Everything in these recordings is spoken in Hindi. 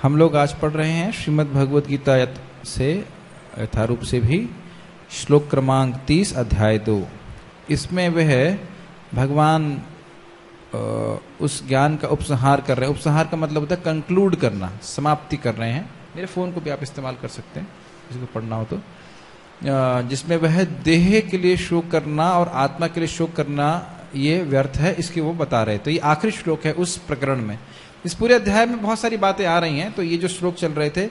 हम लोग आज पढ़ रहे हैं श्रीमद् भगवद गीता से यथारूप से भी श्लोक क्रमांक 30 अध्याय 2। इसमें वह भगवान उस ज्ञान का उपसंहार कर रहे हैं। उपसंहार का मतलब होता है कंक्लूड करना, समाप्ति कर रहे हैं। मेरे फ़ोन को भी आप इस्तेमाल कर सकते हैं किसी को पढ़ना हो तो, जिसमें वह देह के लिए शोक करना और आत्मा के लिए शोक करना ये व्यर्थ है, इसकी वो बता रहे। तो ये आखिरी श्लोक है उस प्रकरण में। इस पूरे अध्याय में बहुत सारी बातें आ रही हैं, तो ये जो श्लोक चल रहे थे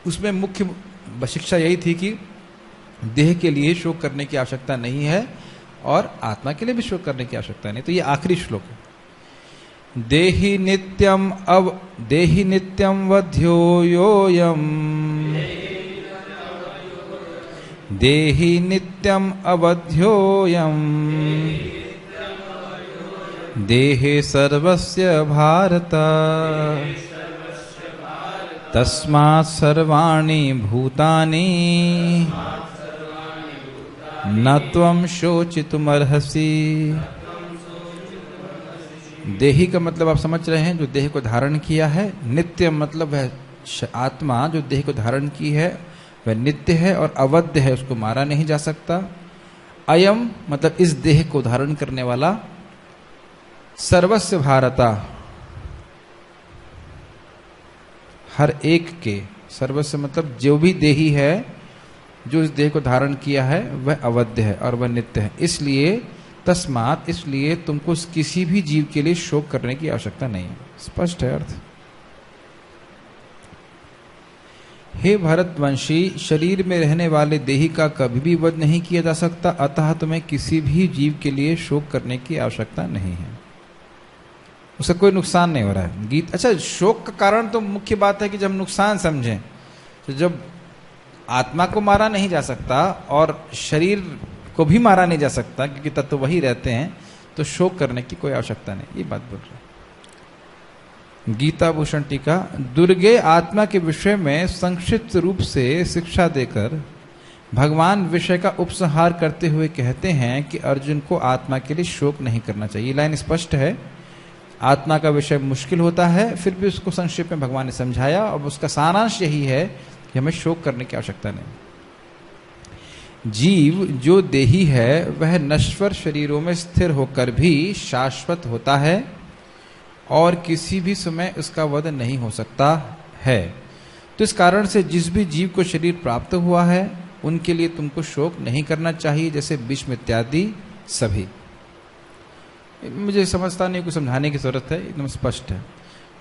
उसमें मुख्य शिक्षा यही थी कि देह के लिए शोक करने की आवश्यकता नहीं है और आत्मा के लिए भी शोक करने की आवश्यकता नहीं। तो ये आखिरी श्लोक है। देहि नित्यम वध्यो योयम, देहि नित्यम अवध्योयम, देहे सर्वस्य भारत, तस्मात् सर्वाणि भूतानि न त्वं शोचितुमर्हसि। देही का मतलब आप समझ रहे हैं, जो देह को धारण किया है। नित्य मतलब है आत्मा जो देह को धारण की है वह नित्य है और अवध्य है, उसको मारा नहीं जा सकता। अयम मतलब इस देह को धारण करने वाला। सर्वस्य भारता हर एक के, सर्वस्य मतलब जो भी देही है जो इस देह को धारण किया है वह अवध्य है और वह नित्य है। इसलिए तस्मात् इसलिए तुमको किसी भी जीव के लिए शोक करने की आवश्यकता नहीं है। स्पष्ट है अर्थ। हे भरतवंशी, शरीर में रहने वाले देही का कभी भी वध नहीं किया जा सकता, अतः तुम्हें किसी भी जीव के लिए शोक करने की आवश्यकता नहीं है। उसका कोई नुकसान नहीं हो रहा है। गीत अच्छा, शोक का कारण तो मुख्य बात है कि जब नुकसान समझें, तो जब आत्मा को मारा नहीं जा सकता और शरीर को भी मारा नहीं जा सकता क्योंकि तत्व वही रहते हैं, तो शोक करने की कोई आवश्यकता नहीं। ये बात बोल रहे हैं। गीता भूषण टीका। दुर्गे आत्मा के विषय में संक्षिप्त रूप से शिक्षा देकर भगवान विषय का उपसंहार करते हुए कहते हैं कि अर्जुन को आत्मा के लिए शोक नहीं करना चाहिए। लाइन स्पष्ट है। आत्मा का विषय मुश्किल होता है, फिर भी उसको संक्षेप में भगवान ने समझाया और उसका सारांश यही है कि हमें शोक करने की आवश्यकता नहीं। जीव जो देही है वह नश्वर शरीरों में स्थिर होकर भी शाश्वत होता है और किसी भी समय उसका वध नहीं हो सकता है। तो इस कारण से जिस भी जीव को शरीर प्राप्त हुआ है उनके लिए तुमको शोक नहीं करना चाहिए, जैसे भीष्म इत्यादि सभी। मुझे समझता नहीं, कुछ समझाने की जरूरत है, एकदम स्पष्ट है।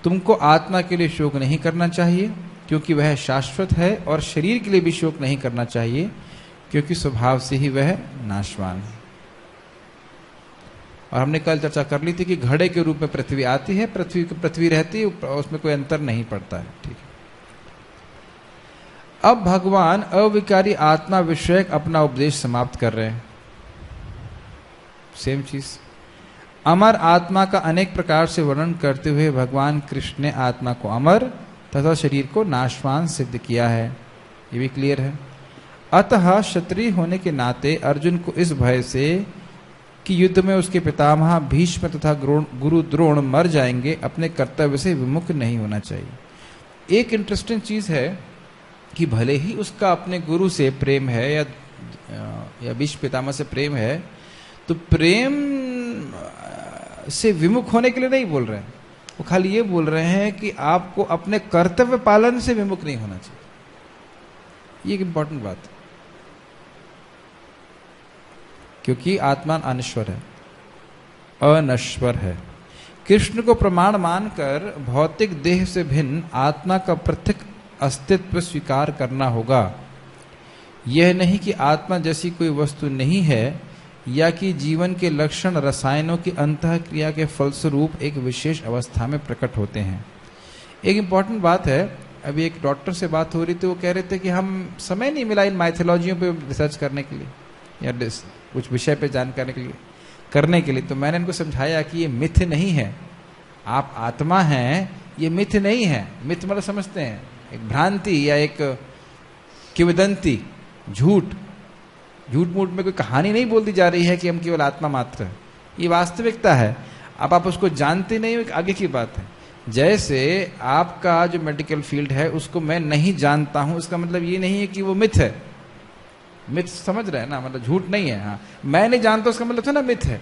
तुमको आत्मा के लिए शोक नहीं करना चाहिए क्योंकि वह शाश्वत है, और शरीर के लिए भी शोक नहीं करना चाहिए क्योंकि स्वभाव से ही वह नाशवान है। और हमने कल चर्चा कर ली थी कि घड़े के रूप में पृथ्वी आती है, पृथ्वी रहती है, उसमें कोई अंतर नहीं पड़ता है। ठीक है। अब भगवान अविकारी आत्मा विषयक अपना उपदेश समाप्त कर रहे हैं। सेम चीज। अमर आत्मा का अनेक प्रकार से वर्णन करते हुए भगवान कृष्ण ने आत्मा को अमर तथा शरीर को नाशवान सिद्ध किया है। ये भी क्लियर है। अतः क्षत्रिय होने के नाते अर्जुन को इस भय से कि युद्ध में उसके पितामह भीष्म तथा गुरु द्रोण मर जाएंगे, अपने कर्तव्य से विमुख नहीं होना चाहिए। एक इंटरेस्टिंग चीज है कि भले ही उसका अपने गुरु से प्रेम है या भीष्म पितामह से प्रेम है, तो प्रेम से विमुख होने के लिए नहीं बोल रहे हैं। वो खाली ये बोल रहे हैं कि आपको अपने कर्तव्य पालन से विमुख नहीं होना चाहिए। ये एक इंपॉर्टेंट बात है, क्योंकि आत्मा अनश्वर है, अनश्वर है। कृष्ण को प्रमाण मानकर भौतिक देह से भिन्न आत्मा का पृथक अस्तित्व स्वीकार करना होगा। यह नहीं कि आत्मा जैसी कोई वस्तु नहीं है या कि जीवन के लक्षण रसायनों की अंतःक्रिया के फलस्वरूप एक विशेष अवस्था में प्रकट होते हैं। एक इंपॉर्टेंट बात है, अभी एक डॉक्टर से बात हो रही थी, वो कह रहे थे कि हम समय नहीं मिला इन माइथोलॉजियों पे रिसर्च करने के लिए या कुछ विषय पे जानकारी करने के लिए। तो मैंने इनको समझाया कि ये मिथ नहीं है, आप आत्मा हैं, ये मिथ नहीं है। मिथ मतलब समझते हैं एक भ्रांति या एक किंवदंती, झूठ मूठ में कोई कहानी नहीं बोल दी जा रही है कि हम केवल आत्मा मात्र है। ये वास्तविकता है। अब आप उसको जानते नहीं हो, आगे की बात है। जैसे आपका जो मेडिकल फील्ड है उसको मैं नहीं जानता हूं, इसका मतलब ये नहीं है कि वो मिथ है। मिथ समझ रहे हैं ना, मतलब झूठ नहीं है। हाँ, मैं नहीं जानता उसका मतलब है ना मिथ है।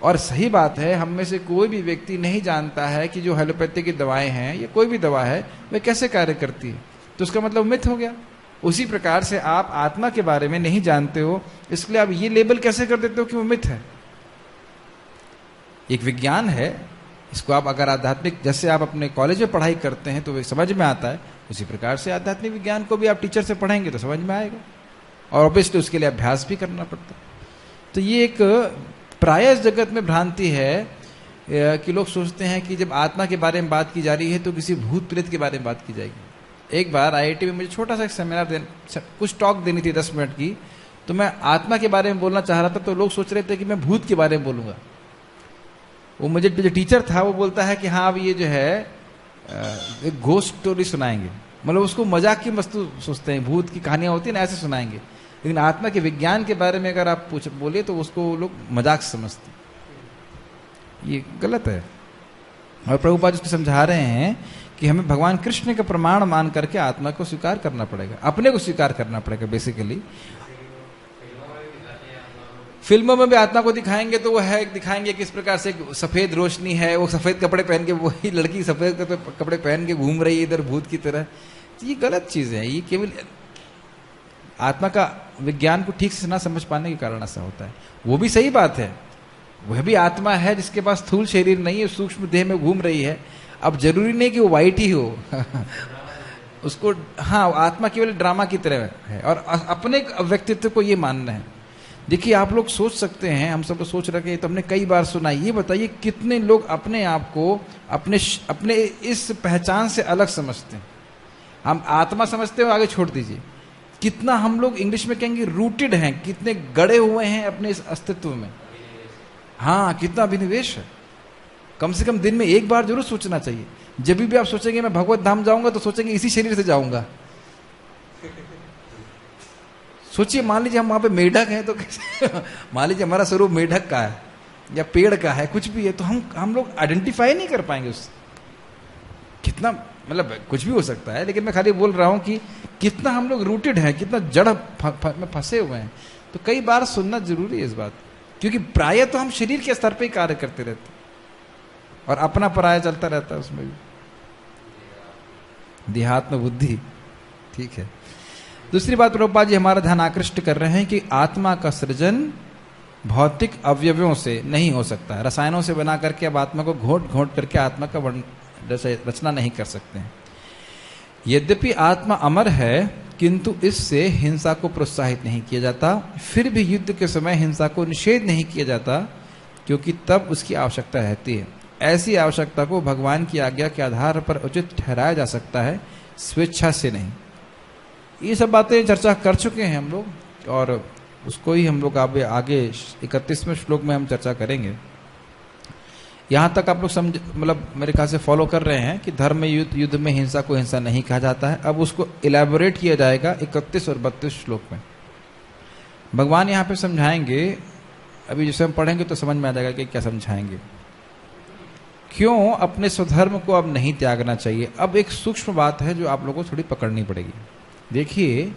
और सही बात है, हम में से कोई भी व्यक्ति नहीं जानता है कि जो एलोपैथी की दवाएं हैं या कोई भी दवा है वह कैसे कार्य करती है, तो उसका मतलब मिथ हो गया। उसी प्रकार से आप आत्मा के बारे में नहीं जानते हो, इसलिए आप ये लेबल कैसे कर देते हो कि वो मिथ है। एक विज्ञान है, इसको आप अगर आध्यात्मिक, जैसे आप अपने कॉलेज में पढ़ाई करते हैं तो वो समझ में आता है, उसी प्रकार से आध्यात्मिक विज्ञान को भी आप टीचर से पढ़ेंगे तो समझ में आएगा, और ऑब्वियसली उसके लिए अभ्यास भी करना पड़ता है। तो ये एक प्राय जगत में भ्रांति है कि लोग सोचते हैं कि जब आत्मा के बारे में बात की जा रही है तो किसी भूत प्रेत के बारे में बात की जाएगी। एक बार आईआईटी में मुझे छोटा सा एक सेमिनार कुछ टॉक देनी थी 10 मिनट की, तो मैं आत्मा के बारे में बोलना चाह रहा था, तो लोग सोच रहे थे कि मैं भूत के बारे में बोलूंगा। वो मुझे जो टीचर था वो बोलता है कि हाँ अब ये जो है एक घोस्ट स्टोरी सुनाएंगे, मतलब उसको मजाक की वस्तु सोचते हैं, भूत की कहानियां होती है ना ऐसे सुनाएंगे। लेकिन आत्मा के विज्ञान के बारे में अगर आप बोले तो उसको लोग मजाक समझते, ये गलत है। और प्रभुपाद उसको समझा रहे हैं कि हमें भगवान कृष्ण का प्रमाण मान करके आत्मा को स्वीकार करना पड़ेगा, अपने को स्वीकार करना पड़ेगा बेसिकली। फिल्मों में भी आत्मा को दिखाएंगे तो वो है, दिखाएंगे किस प्रकार से सफेद रोशनी है, वो सफेद कपड़े पहन के, वही लड़की सफेद कपड़े पहन के घूम रही है इधर भूत की तरह। तो ये गलत चीज है, ये केवल आत्मा का विज्ञान को ठीक से ना समझ पाने के कारण ऐसा होता है। वो भी सही बात है, वह भी आत्मा है जिसके पास स्थूल शरीर नहीं है, सूक्ष्म देह में घूम रही है। अब जरूरी नहीं कि वो वाइट ही हो उसको, हाँ आत्मा केवल ड्रामा की तरह है, और अपने व्यक्तित्व को ये मानना है। देखिए आप लोग सोच सकते हैं, हम सब सोच रहे हैं, तो हमने कई बार सुना, ये बताइए कितने लोग अपने आप को अपने इस पहचान से अलग समझते हैं। हम आत्मा समझते हो, आगे छोड़ दीजिए। कितना हम लोग इंग्लिश में कहेंगे रूटेड हैं, कितने गड़े हुए हैं अपने इस अस्तित्व में। हाँ, कितना अभिनिवेश है। कम से कम दिन में एक बार जरूर सोचना चाहिए। जब भी आप सोचेंगे मैं भगवत धाम जाऊंगा, तो सोचेंगे इसी शरीर से जाऊंगा। सोचिए, मान लीजिए हम वहां पे मेढक हैं तो कैसे मान लीजिए हमारा स्वरूप मेढक का है या पेड़ का है, कुछ भी है, तो हम लोग आइडेंटिफाई नहीं कर पाएंगे उससे। कितना, मतलब कुछ भी हो सकता है, लेकिन मैं खाली बोल रहा हूं कि कितना हम लोग रूटेड हैं, कितना जड़ में फंसे हुए हैं। तो कई बार सुनना जरूरी है इस बात, क्योंकि प्राय तो हम शरीर के स्तर पे ही कार्य करते रहते और अपना पराया चलता रहता है उसमें भी, देहात्म बुद्धि। ठीक है। दूसरी बात प्रभुपाद जी हमारा ध्यान आकृष्ट कर रहे हैं कि आत्मा का सृजन भौतिक अवयवों से नहीं हो सकता है। रसायनों से बना करके अब आत्मा को घोट घोट करके आत्मा का रचना नहीं कर सकते हैं। यद्यपि आत्मा अमर है, किंतु इससे हिंसा को प्रोत्साहित नहीं किया जाता। फिर भी युद्ध के समय हिंसा को निषेध नहीं किया जाता, क्योंकि तब उसकी आवश्यकता रहती है। ऐसी आवश्यकता को भगवान की आज्ञा के आधार पर उचित ठहराया जा सकता है, स्वेच्छा से नहीं। ये सब बातें चर्चा कर चुके हैं हम लोग, और उसको ही हम लोग आगे 31वें श्लोक में हम चर्चा करेंगे। यहां तक आप लोग समझ, मतलब मेरे ख्याल से फॉलो कर रहे हैं कि धर्म में युद्ध में हिंसा को हिंसा नहीं कहा जाता है। अब उसको इलेबोरेट किया जाएगा 31 और 32 श्लोक में। भगवान यहाँ पे समझाएंगे, अभी जैसे हम पढ़ेंगे तो समझ में आ जाएगा कि क्या समझाएंगे। क्यों अपने स्वधर्म को अब नहीं त्यागना चाहिए। अब एक सूक्ष्म बात है जो आप लोगों को थोड़ी पकड़नी पड़ेगी। देखिए,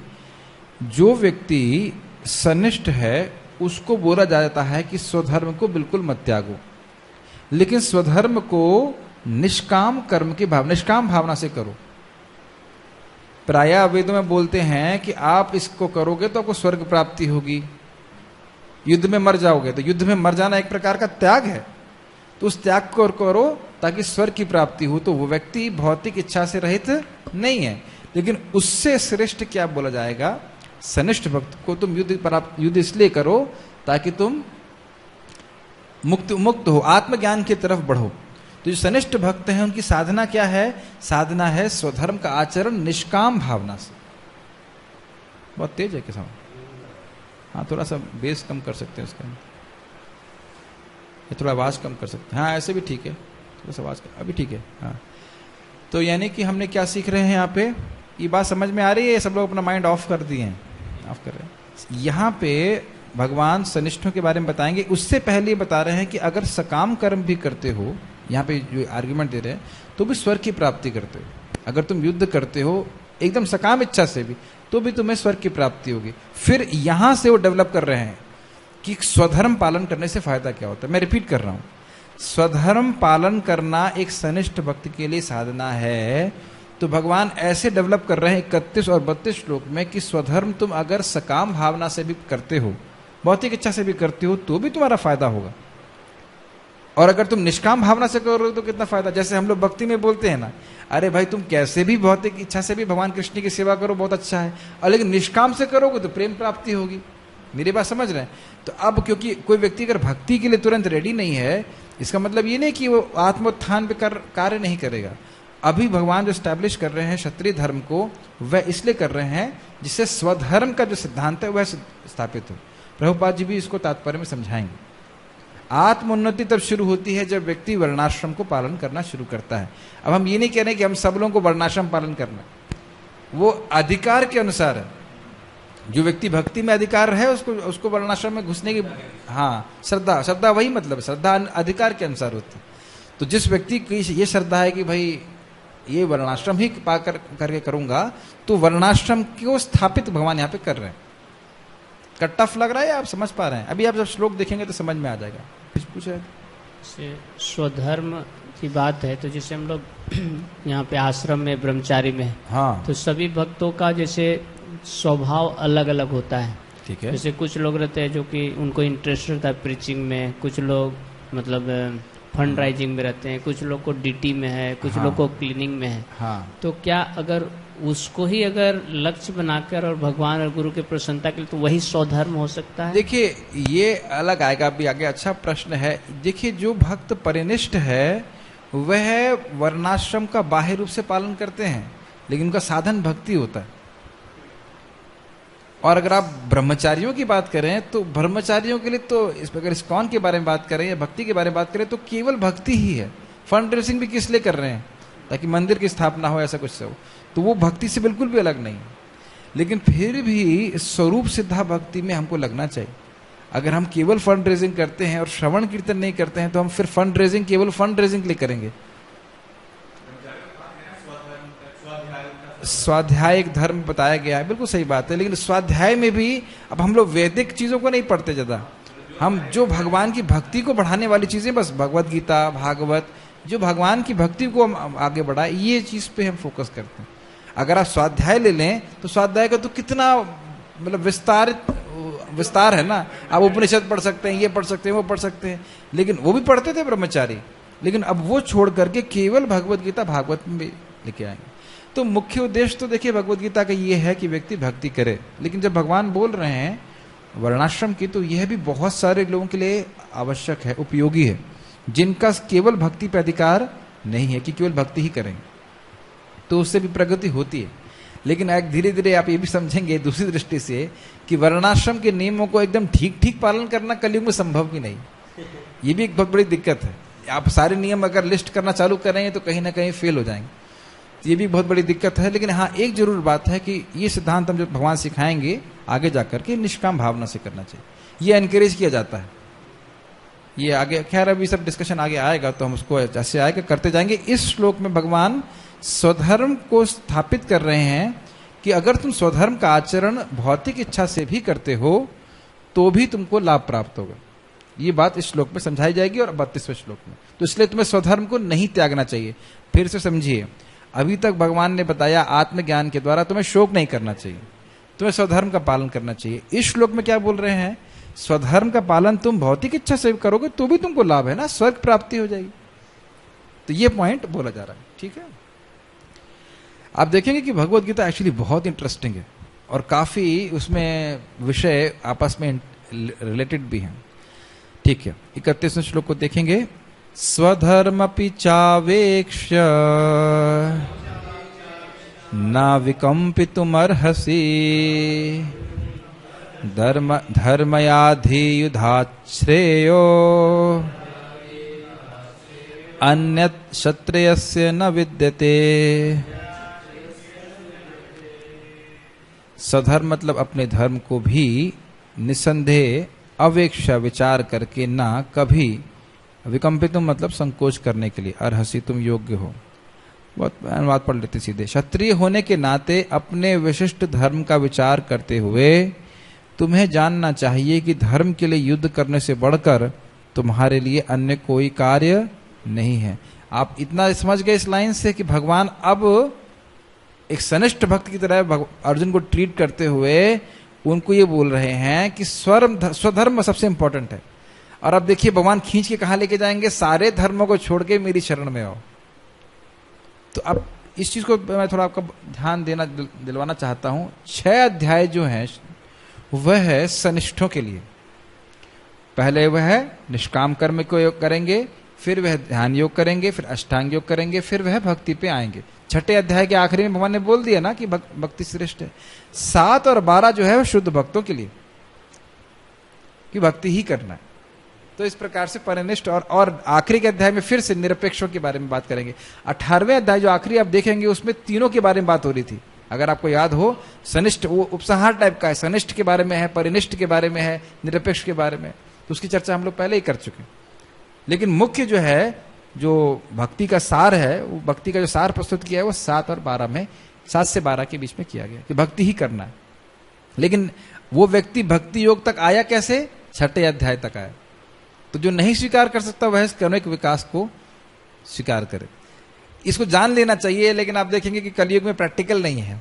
जो व्यक्ति सनिष्ठ है उसको बोला जाता है कि स्वधर्म को बिल्कुल मत त्यागो, लेकिन स्वधर्म को निष्काम कर्म की भावना, निष्काम भावना से करो। प्रायः वेदों में बोलते हैं कि आप इसको करोगे तो आपको स्वर्ग प्राप्ति होगी, युद्ध में मर जाओगे तो युद्ध में मर जाना एक प्रकार का त्याग है, तो उस त्याग को करो ताकि स्वर्ग की प्राप्ति हो। तो वो व्यक्ति भौतिक इच्छा से रहित नहीं है, लेकिन उससे श्रेष्ठ क्या बोला जाएगा, सनिष्ठ भक्त को तुम युद्ध इसलिए करो ताकि तुम मुक्त हो, आत्मज्ञान की तरफ बढ़ो। तो जो सनिष्ठ भक्त हैं उनकी साधना क्या है, साधना है स्वधर्म का आचरण निष्काम भावना से। बहुत तेज है किसान, हाँ थोड़ा सा बेस कम कर सकते हैं उसका, ये थोड़ा आवाज कम कर सकते हैं। हाँ ऐसे भी ठीक है, थोड़ा सा आवाज अभी ठीक है। हाँ, तो यानी कि हमने क्या सीख रहे हैं यहाँ पे, ये बात समझ में आ रही है। सब लोग अपना माइंड ऑफ कर दिए हैं, ऑफ कर रहे हैं। यहाँ पे भगवान सनिष्ठों के बारे में बताएंगे। उससे पहले बता रहे हैं कि अगर सकाम कर्म भी करते हो यहाँ पे जो आर्ग्यूमेंट दे रहे हैं, तो भी स्वर्ग की प्राप्ति करते हो। अगर तुम युद्ध करते हो एकदम सकाम इच्छा से भी, तो भी तुम्हें स्वर्ग की प्राप्ति होगी। फिर यहां से वो डेवलप कर रहे हैं कि स्वधर्म पालन करने से फायदा क्या होता है। मैं रिपीट कर रहा हूं, स्वधर्म पालन करना एक सनिष्ठ भक्त के लिए साधना है। तो भगवान ऐसे डेवलप कर रहे हैं 31 और 32 श्लोक में कि स्वधर्म तुम अगर सकाम भावना से भी करते हो, भौतिक इच्छा से भी करते हो, तो भी तुम्हारा फायदा होगा। और अगर तुम निष्काम भावना से करोगे तो कितना फायदा। जैसे हम लोग भक्ति में बोलते हैं ना, अरे भाई तुम कैसे भी भौतिक इच्छा से भी भगवान कृष्ण की सेवा करो, बहुत अच्छा है, और लेकिन निष्काम से करोगे तो प्रेम प्राप्ति होगी। मेरी बात समझ रहे हैं? तो अब क्योंकि कोई व्यक्ति अगर भक्ति के लिए तुरंत रेडी नहीं है, इसका मतलब ये नहीं कि वो आत्मोत्थान पे कार्य नहीं करेगा। अभी भगवान जो स्टैब्लिश कर रहे हैं क्षत्रिय धर्म को, वह इसलिए कर रहे हैं जिससे स्वधर्म का जो सिद्धांत है वह स्थापित हो। प्रभुपाद जी भी इसको तात्पर्य में समझाएंगे। आत्मोन्नति तब शुरू होती है जब व्यक्ति वर्णाश्रम को पालन करना शुरू करता है। अब हम ये नहीं कह रहे कि हम सब लोगों को वर्णाश्रम पालन करना, वो अधिकार के अनुसार है। जो व्यक्ति भक्ति में अधिकार है उसको वर्णाश्रम में घुसने की, हाँ, श्रद्धा वही मतलब श्रद्धा अधिकार के अनुसार होती है। तो जिस व्यक्ति की ये श्रद्धा है कि भाई ये वर्णाश्रम ही पाकर करके करूंगा, तो वर्णाश्रम को स्थापित भगवान यहाँ पे कर रहे हैं। टफ लग रहा है, आप समझ पा रहे हैं? अभी आप जब श्लोक देखेंगे तो समझ में आ जाएगा। कुछ पूछ रहे थे? स्वधर्म की बात है, तो जैसे हम लोग यहाँ पे आश्रम में ब्रह्मचारी में, हाँ, तो सभी भक्तों का जैसे स्वभाव अलग अलग होता है। ठीक है। जैसे कुछ लोग रहते हैं जो कि उनको इंटरेस्ट रहता है प्रीचिंग में, कुछ लोग मतलब फंड राइजिंग में रहते हैं, कुछ लोग को डीटी में है, कुछ हाँ, लोग को क्लीनिंग में है। हाँ। तो क्या अगर उसको ही अगर लक्ष्य बनाकर और भगवान और गुरु के प्रसन्नता के लिए, तो वही स्वधर्म हो सकता है? देखिए ये अलग आएगा अभी आगे। अच्छा प्रश्न है। देखिए जो भक्त परिनिष्ठ है वह वर्णाश्रम का बाह्य रूप से पालन करते हैं, लेकिन उनका साधन भक्ति होता है। और अगर आप ब्रह्मचारियों की बात करें तो ब्रह्मचारियों के लिए तो अगर इस्कॉन के बारे में बात करें या भक्ति के बारे में बात करें तो केवल भक्ति ही है। फंड रेजिंग भी किस लिए कर रहे हैं? ताकि मंदिर की स्थापना हो, ऐसा कुछ हो। तो वो भक्ति से बिल्कुल भी अलग नहीं है। लेकिन फिर भी स्वरूप सिद्धा भक्ति में हमको लगना चाहिए। अगर हम केवल फंड रेजिंग करते हैं और श्रवण कीर्तन नहीं करते हैं तो हम फिर फंड रेजिंग केवल फंड रेजिंग के लिए करेंगे। स्वाध्याय एक धर्म बताया गया है, बिल्कुल सही बात है। लेकिन स्वाध्याय में भी अब हम लोग वैदिक चीजों को नहीं पढ़ते ज्यादा। हम जो भगवान की भक्ति को बढ़ाने वाली चीजें, बस भगवत गीता, भागवत, जो भगवान की भक्ति को हम आगे बढ़ाए, ये चीज पे हम फोकस करते हैं। अगर आप स्वाध्याय ले लें तो स्वाध्याय का तो कितना मतलब विस्तार है ना। आप उपनिषद पढ़ सकते हैं, ये पढ़ सकते हैं, वो पढ़ सकते हैं। लेकिन वो भी पढ़ते थे ब्रह्मचारी, लेकिन अब वो छोड़ करके केवल भगवत गीता भागवत में लेके आएंगे। तो मुख्य उद्देश्य तो देखिए भगवत गीता का ये है कि व्यक्ति भक्ति करे। लेकिन जब भगवान बोल रहे हैं वर्णाश्रम की, तो यह भी बहुत सारे लोगों के लिए आवश्यक है, उपयोगी है, जिनका केवल भक्ति पे अधिकार नहीं है कि केवल भक्ति ही करेंगे, तो उससे भी प्रगति होती है। लेकिन एक धीरे धीरे आप ये भी समझेंगे दूसरी दृष्टि से कि वर्णाश्रम के नियमों को एकदम ठीक ठीक पालन करना कलयुग में संभव भी नहीं। ये भी एक बहुत बड़ी दिक्कत है। आप सारे नियम अगर लिस्ट करना चालू करेंगे तो कहीं ना कहीं फेल हो जाएंगे। ये भी बहुत बड़ी दिक्कत है। लेकिन हाँ, एक जरूर बात है कि ये सिद्धांत हम जो भगवान सिखाएंगे आगे जाकर के निष्काम भावना से करना चाहिए, ये एनकरेज किया जाता है। ये आगे खैर अभी सब डिस्कशन आगे आएगा तो हम उसको जैसे आएगा करते जाएंगे। इस श्लोक में भगवान स्वधर्म को स्थापित कर रहे हैं कि अगर तुम स्वधर्म का आचरण भौतिक इच्छा से भी करते हो तो भी तुमको लाभ प्राप्त होगा। ये बात इस श्लोक में समझाई जाएगी और 32वें श्लोक में। तो इसलिए तुम्हें स्वधर्म को नहीं त्यागना चाहिए। फिर से समझिए, अभी तक भगवान ने बताया आत्मज्ञान के द्वारा तुम्हें शोक नहीं करना चाहिए, तुम्हें स्वधर्म का पालन करना चाहिए। इस श्लोक में क्या बोल रहे हैं? स्वधर्म का पालन तुम भौतिक इच्छा से करोगे तो भी तुमको लाभ है ना, स्वर्ग प्राप्ति हो जाएगी। तो ये पॉइंट बोला जा रहा है। ठीक है, आप देखेंगे कि भगवत गीता एक्चुअली बहुत इंटरेस्टिंग है और काफी उसमें विषय आपस में रिलेटेड भी हैं। ठीक है, 31वें श्लोक को देखेंगे। स्वधर्मपि चावेक्ष्य न विकम्पितुमर्हसि धर्मयाधियुधाश्रेयो अन्यत् क्षत्रियस्य न विद्यते। स्वधर्म मतलब अपने धर्म को भी निसंदेह अवेक्षा विचार करके ना कभी विकम्पितुम मतलब संकोच करने के लिए, अर्हसि तुम योग्य हो। बहुत अनुवाद पढ़ लेते सीधे। क्षत्रिय होने के नाते अपने विशिष्ट धर्म का विचार करते हुए तुम्हें जानना चाहिए कि धर्म के लिए युद्ध करने से बढ़कर तुम्हारे लिए अन्य कोई कार्य नहीं है। आप इतना समझ गए इस लाइन से कि भगवान अब एक सनिष्ठ भक्त की तरह अर्जुन को ट्रीट करते हुए उनको ये बोल रहे हैं कि स्वधर्म सबसे इंपॉर्टेंट है। और अब देखिए भगवान खींच के कहां लेके जाएंगे, सारे धर्मों को छोड़ के मेरी शरण में आओ। तो अब इस चीज को मैं थोड़ा आपका ध्यान देना दिलवाना चाहता हूं। 6 अध्याय जो हैं वह है सनिष्ठों के लिए। पहले वह निष्काम कर्म को योग करेंगे, फिर वह ध्यान योग करेंगे, फिर अष्टांग योग करेंगे, फिर वह भक्ति पे आएंगे। 6ठे अध्याय के आखिरी में भगवान ने बोल दिया ना कि भक्ति श्रेष्ठ है। 7 और 12 जो है वो शुद्ध भक्तों के लिए कि भक्ति ही करना है। तो इस प्रकार से परिनिष्ठ और आखिरी के अध्याय में फिर से निरपेक्षों के बारे में बात करेंगे। 18वें अध्याय जो आखिरी आप देखेंगे उसमें तीनों के बारे में बात हो रही थी। अगर आपको याद हो, सनिष्ठ वो उपसंहार टाइप का है, सनिष्ठ के बारे में है, परिनिष्ठ के बारे में है, निरपेक्ष के बारे में, तो उसकी चर्चा हम लोग पहले ही कर चुके हैं। लेकिन मुख्य जो है, जो भक्ति का सार है, वो भक्ति का जो सार प्रस्तुत किया है वो 7 और 12 में, 7 से 12 के बीच में किया गया कि भक्ति ही करना है। लेकिन वो व्यक्ति भक्ति योग तक आया कैसे? 6ठे अध्याय तक आया। तो जो नहीं स्वीकार कर सकता वह क्रमिक विकास को स्वीकार करे। इसको जान लेना चाहिए। लेकिन आप देखेंगे कि कलयुग में प्रैक्टिकल नहीं है।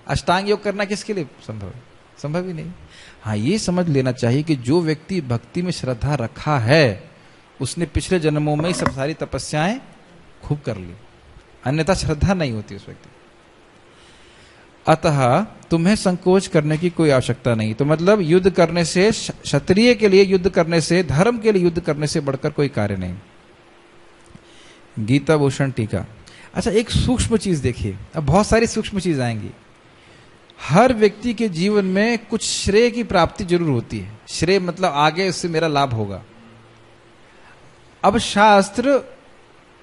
अष्टांग योग करना किसके लिए संभव है? संभव ही नहीं। हाँ, ये समझ लेना चाहिए कि जो व्यक्ति भक्ति में श्रद्धा रखा है उसने पिछले जन्मों में सब सारी तपस्याएं खूब कर ली, अन्यथा श्रद्धा नहीं होती उस व्यक्ति। अतः तुम्हें संकोच करने की कोई आवश्यकता नहीं। तो मतलब युद्ध करने से, क्षत्रिय के लिए युद्ध करने से, धर्म के लिए युद्ध करने से बढ़कर कोई कार्य नहीं। गीता भूषण टीका। अच्छा, एक सूक्ष्म चीज देखिए। अब बहुत सारी सूक्ष्म चीज आएंगी। हर व्यक्ति के जीवन में कुछ श्रेय की प्राप्ति जरूर होती है। श्रेय मतलब आगे इससे मेरा लाभ होगा। अब शास्त्र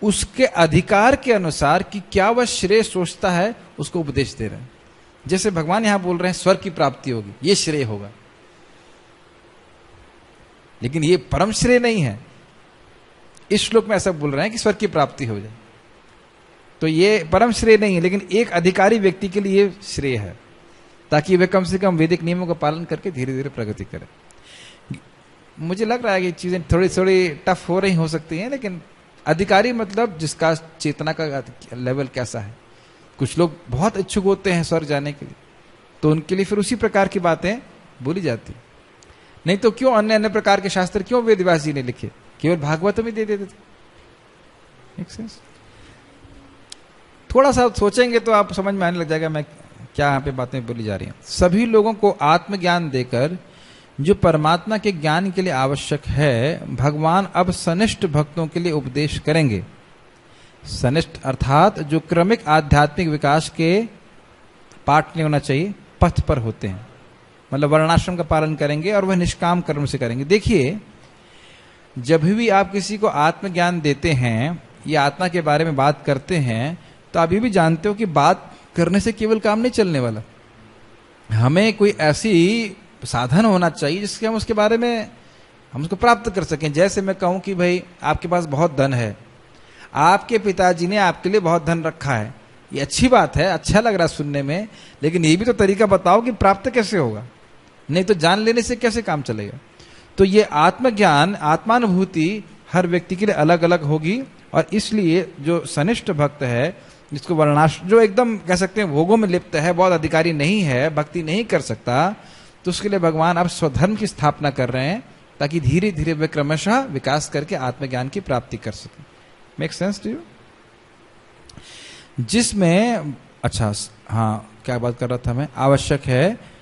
उसके अधिकार के अनुसार कि क्या वह श्रेय सोचता है उसको उपदेश दे रहे हैं। जैसे भगवान यहां बोल रहे हैं स्वर्ग की प्राप्ति होगी, ये श्रेय होगा, लेकिन ये परम श्रेय नहीं है। इस श्लोक में ऐसा बोल रहे हैं कि स्वर्ग की प्राप्ति हो जाए, तो ये परम श्रेय नहीं है, लेकिन एक अधिकारी व्यक्ति के लिए श्रेय है, ताकि वह कम से कम वैदिक नियमों का पालन करके धीरे धीरे प्रगति करे। मुझे लग रहा है कि चीजें थोड़ी थोड़ी टफ हो रही हो सकती हैं, लेकिन अधिकारी मतलब जिसका चेतना का लेवल कैसा है। कुछ लोग बहुत इच्छुक होते हैं स्वर्ग जाने के लिए, तो उनके लिए फिर उसी प्रकार की बातें बोली जाती। नहीं तो क्यों अन्य अन्य प्रकार के शास्त्र क्यों वेद व्यास जी ने लिखे? केवल भागवत में दे देते थे। Make sense? थोड़ा सा सोचेंगे तो आप समझ में आने लग जाएगा मैं क्या यहाँ पे बातें बोली जा रही हैं। सभी लोगों को आत्मज्ञान देकर जो परमात्मा के ज्ञान के लिए आवश्यक है, भगवान अब सनिष्ठ भक्तों के लिए उपदेश करेंगे। सनिष्ठ अर्थात जो क्रमिक आध्यात्मिक विकास के पाठ नहीं होना चाहिए, पथ पर होते हैं, मतलब वर्णाश्रम का पालन करेंगे और वह निष्काम कर्म से करेंगे। देखिए, जब भी आप किसी को आत्मज्ञान देते हैं या आत्मा के बारे में बात करते हैं, तो आप ये भी जानते हो कि बात करने से केवल काम नहीं चलने वाला। हमें कोई ऐसी साधन होना चाहिए जिससे हम उसके बारे में हम उसको प्राप्त कर सकें। जैसे मैं कहूं कि भाई आपके पास बहुत धन है, आपके पिताजी ने आपके लिए बहुत धन रखा है, ये अच्छी बात है, अच्छा लग रहा है सुनने में, लेकिन ये भी तो तरीका बताओ कि प्राप्त कैसे होगा, नहीं तो जान लेने से कैसे काम चलेगा। तो ये आत्मज्ञान, आत्मानुभूति हर व्यक्ति के लिए अलग अलग होगी। और इसलिए जो सनिष्ठ भक्त है, जिसको वर्णाश्रम, जो एकदम कह सकते हैं भोगों में लिप्त है, बहुत अधिकारी नहीं है, भक्ति नहीं कर सकता, तो उसके लिए भगवान अब स्वधर्म की स्थापना कर रहे हैं, ताकि धीरे धीरे वे क्रमशः विकास करके आत्मज्ञान की प्राप्ति कर सके। Make sense to you? जिसमें, अच्छा हाँ, क्या बात कर रहा था मैं, आवश्यक है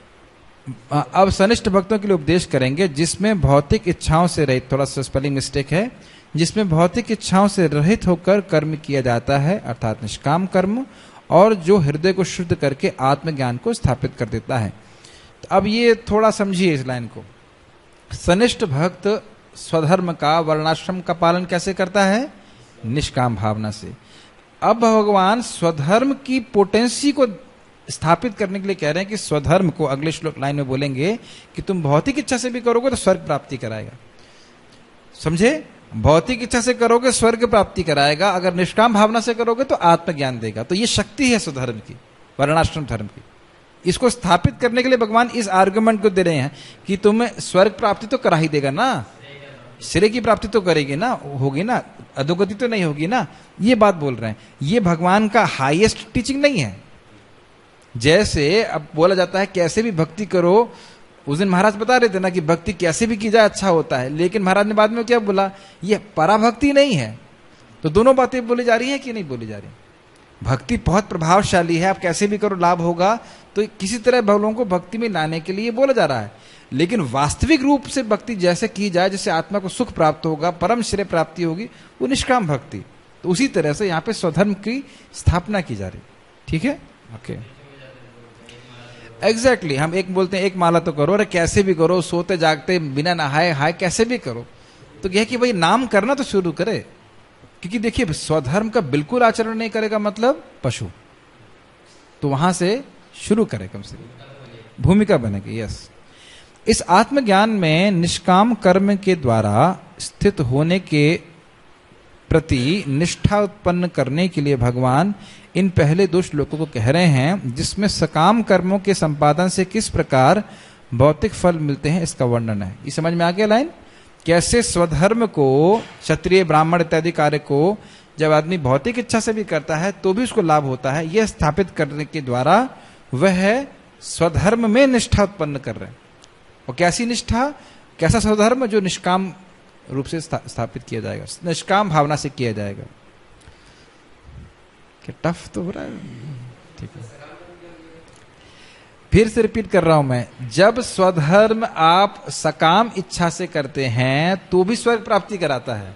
अब सनिष्ठ भक्तों के लिए उपदेश करेंगे जिसमें भौतिक इच्छाओं से रहित, थोड़ा सा स्पेलिंग मिस्टेक है, जिसमें भौतिक इच्छाओं से रहित होकर कर्म किया जाता है, अर्थात निष्काम कर्म, और जो हृदय को शुद्ध करके आत्मज्ञान को स्थापित कर देता है। तो अब ये थोड़ा समझिए इस लाइन को। सनिष्ठ भक्त स्वधर्म का, वर्णाश्रम का पालन कैसे करता है? निष्काम भावना से। अब भगवान स्वधर्म की पोटेंसी को स्थापित करने के लिए कह रहे हैं कि स्वधर्म को अगले श्लोक लाइन में बोलेंगे कि तुम भौतिक इच्छा से भी करोगे तो स्वर्ग प्राप्ति कराएगा। समझे? भौतिक इच्छा से करोगे स्वर्ग प्राप्ति कराएगा, अगर निष्काम भावना से करोगे तो आत्मज्ञान देगा। तो ये शक्ति है स्वधर्म की, वर्णाश्रम धर्म की। इसको स्थापित करने के लिए भगवान इस आर्गुमेंट को दे रहे हैं कि तुम्हें स्वर्ग प्राप्ति तो करा ही देगा ना, श्रेय की प्राप्ति तो करेगी ना, होगी ना, अधोगति तो नहीं होगी ना, ये बात बोल रहे हैं। ये भगवान का हाईएस्ट टीचिंग नहीं है। जैसे अब बोला जाता है कैसे भी भक्ति करो, उस दिन महाराज बता रहे थे ना कि भक्ति कैसे भी की जाए अच्छा होता है, लेकिन महाराज ने बाद में क्या बोला, ये पराभक्ति नहीं है। तो दोनों बातें बोली जा रही है कि नहीं बोली जा रही? भक्ति बहुत प्रभावशाली है, आप कैसे भी करो लाभ होगा, तो किसी तरह लोगों को भक्ति में लाने के लिए बोला जा रहा है। लेकिन वास्तविक रूप से भक्ति जैसे की जाए, जैसे आत्मा को सुख प्राप्त होगा, परम श्रेय प्राप्ति होगी, वो निष्काम भक्ति। तो उसी तरह से यहाँ पे स्वधर्म की स्थापना की जा रही। ठीक है, ओके, एग्जैक्टली। हम एक बोलते हैं एक माला तो करो, अरे कैसे भी करो, सोते जागते बिना नहाए हाय कैसे भी करो। तो यह कि भाई नाम करना तो शुरू करे, क्योंकि देखिए स्वधर्म का बिल्कुल आचरण नहीं करेगा मतलब पशु, तो वहां से शुरू करे, कम से कम भूमिका बनेगी। यस, इस आत्मज्ञान में निष्काम कर्म के द्वारा स्थित होने के प्रति निष्ठा उत्पन्न करने के लिए भगवान इन पहले दो श्लोकों को कह रहे हैं, जिसमें सकाम कर्मों के संपादन से किस प्रकार भौतिक फल मिलते हैं इसका वर्णन है। ये समझ में आ गया लाइन? कैसे स्वधर्म को, क्षत्रिय ब्राह्मण इत्यादि कार्य को जब आदमी भौतिक इच्छा से भी करता है तो भी उसको लाभ होता है, यह स्थापित करने के द्वारा वह स्वधर्म में निष्ठा उत्पन्न कर रहे हैं। और कैसी निष्ठा, कैसा स्वधर्म? जो निष्काम रूप से स्थापित किया जाएगा, निष्काम भावना से किया जाएगा। क्या टफ तो हो रहा है? ठीक है, फिर से रिपीट कर रहा हूं मैं, जब स्वधर्म आप सकाम इच्छा से करते हैं तो भी स्वर्ग प्राप्ति कराता है।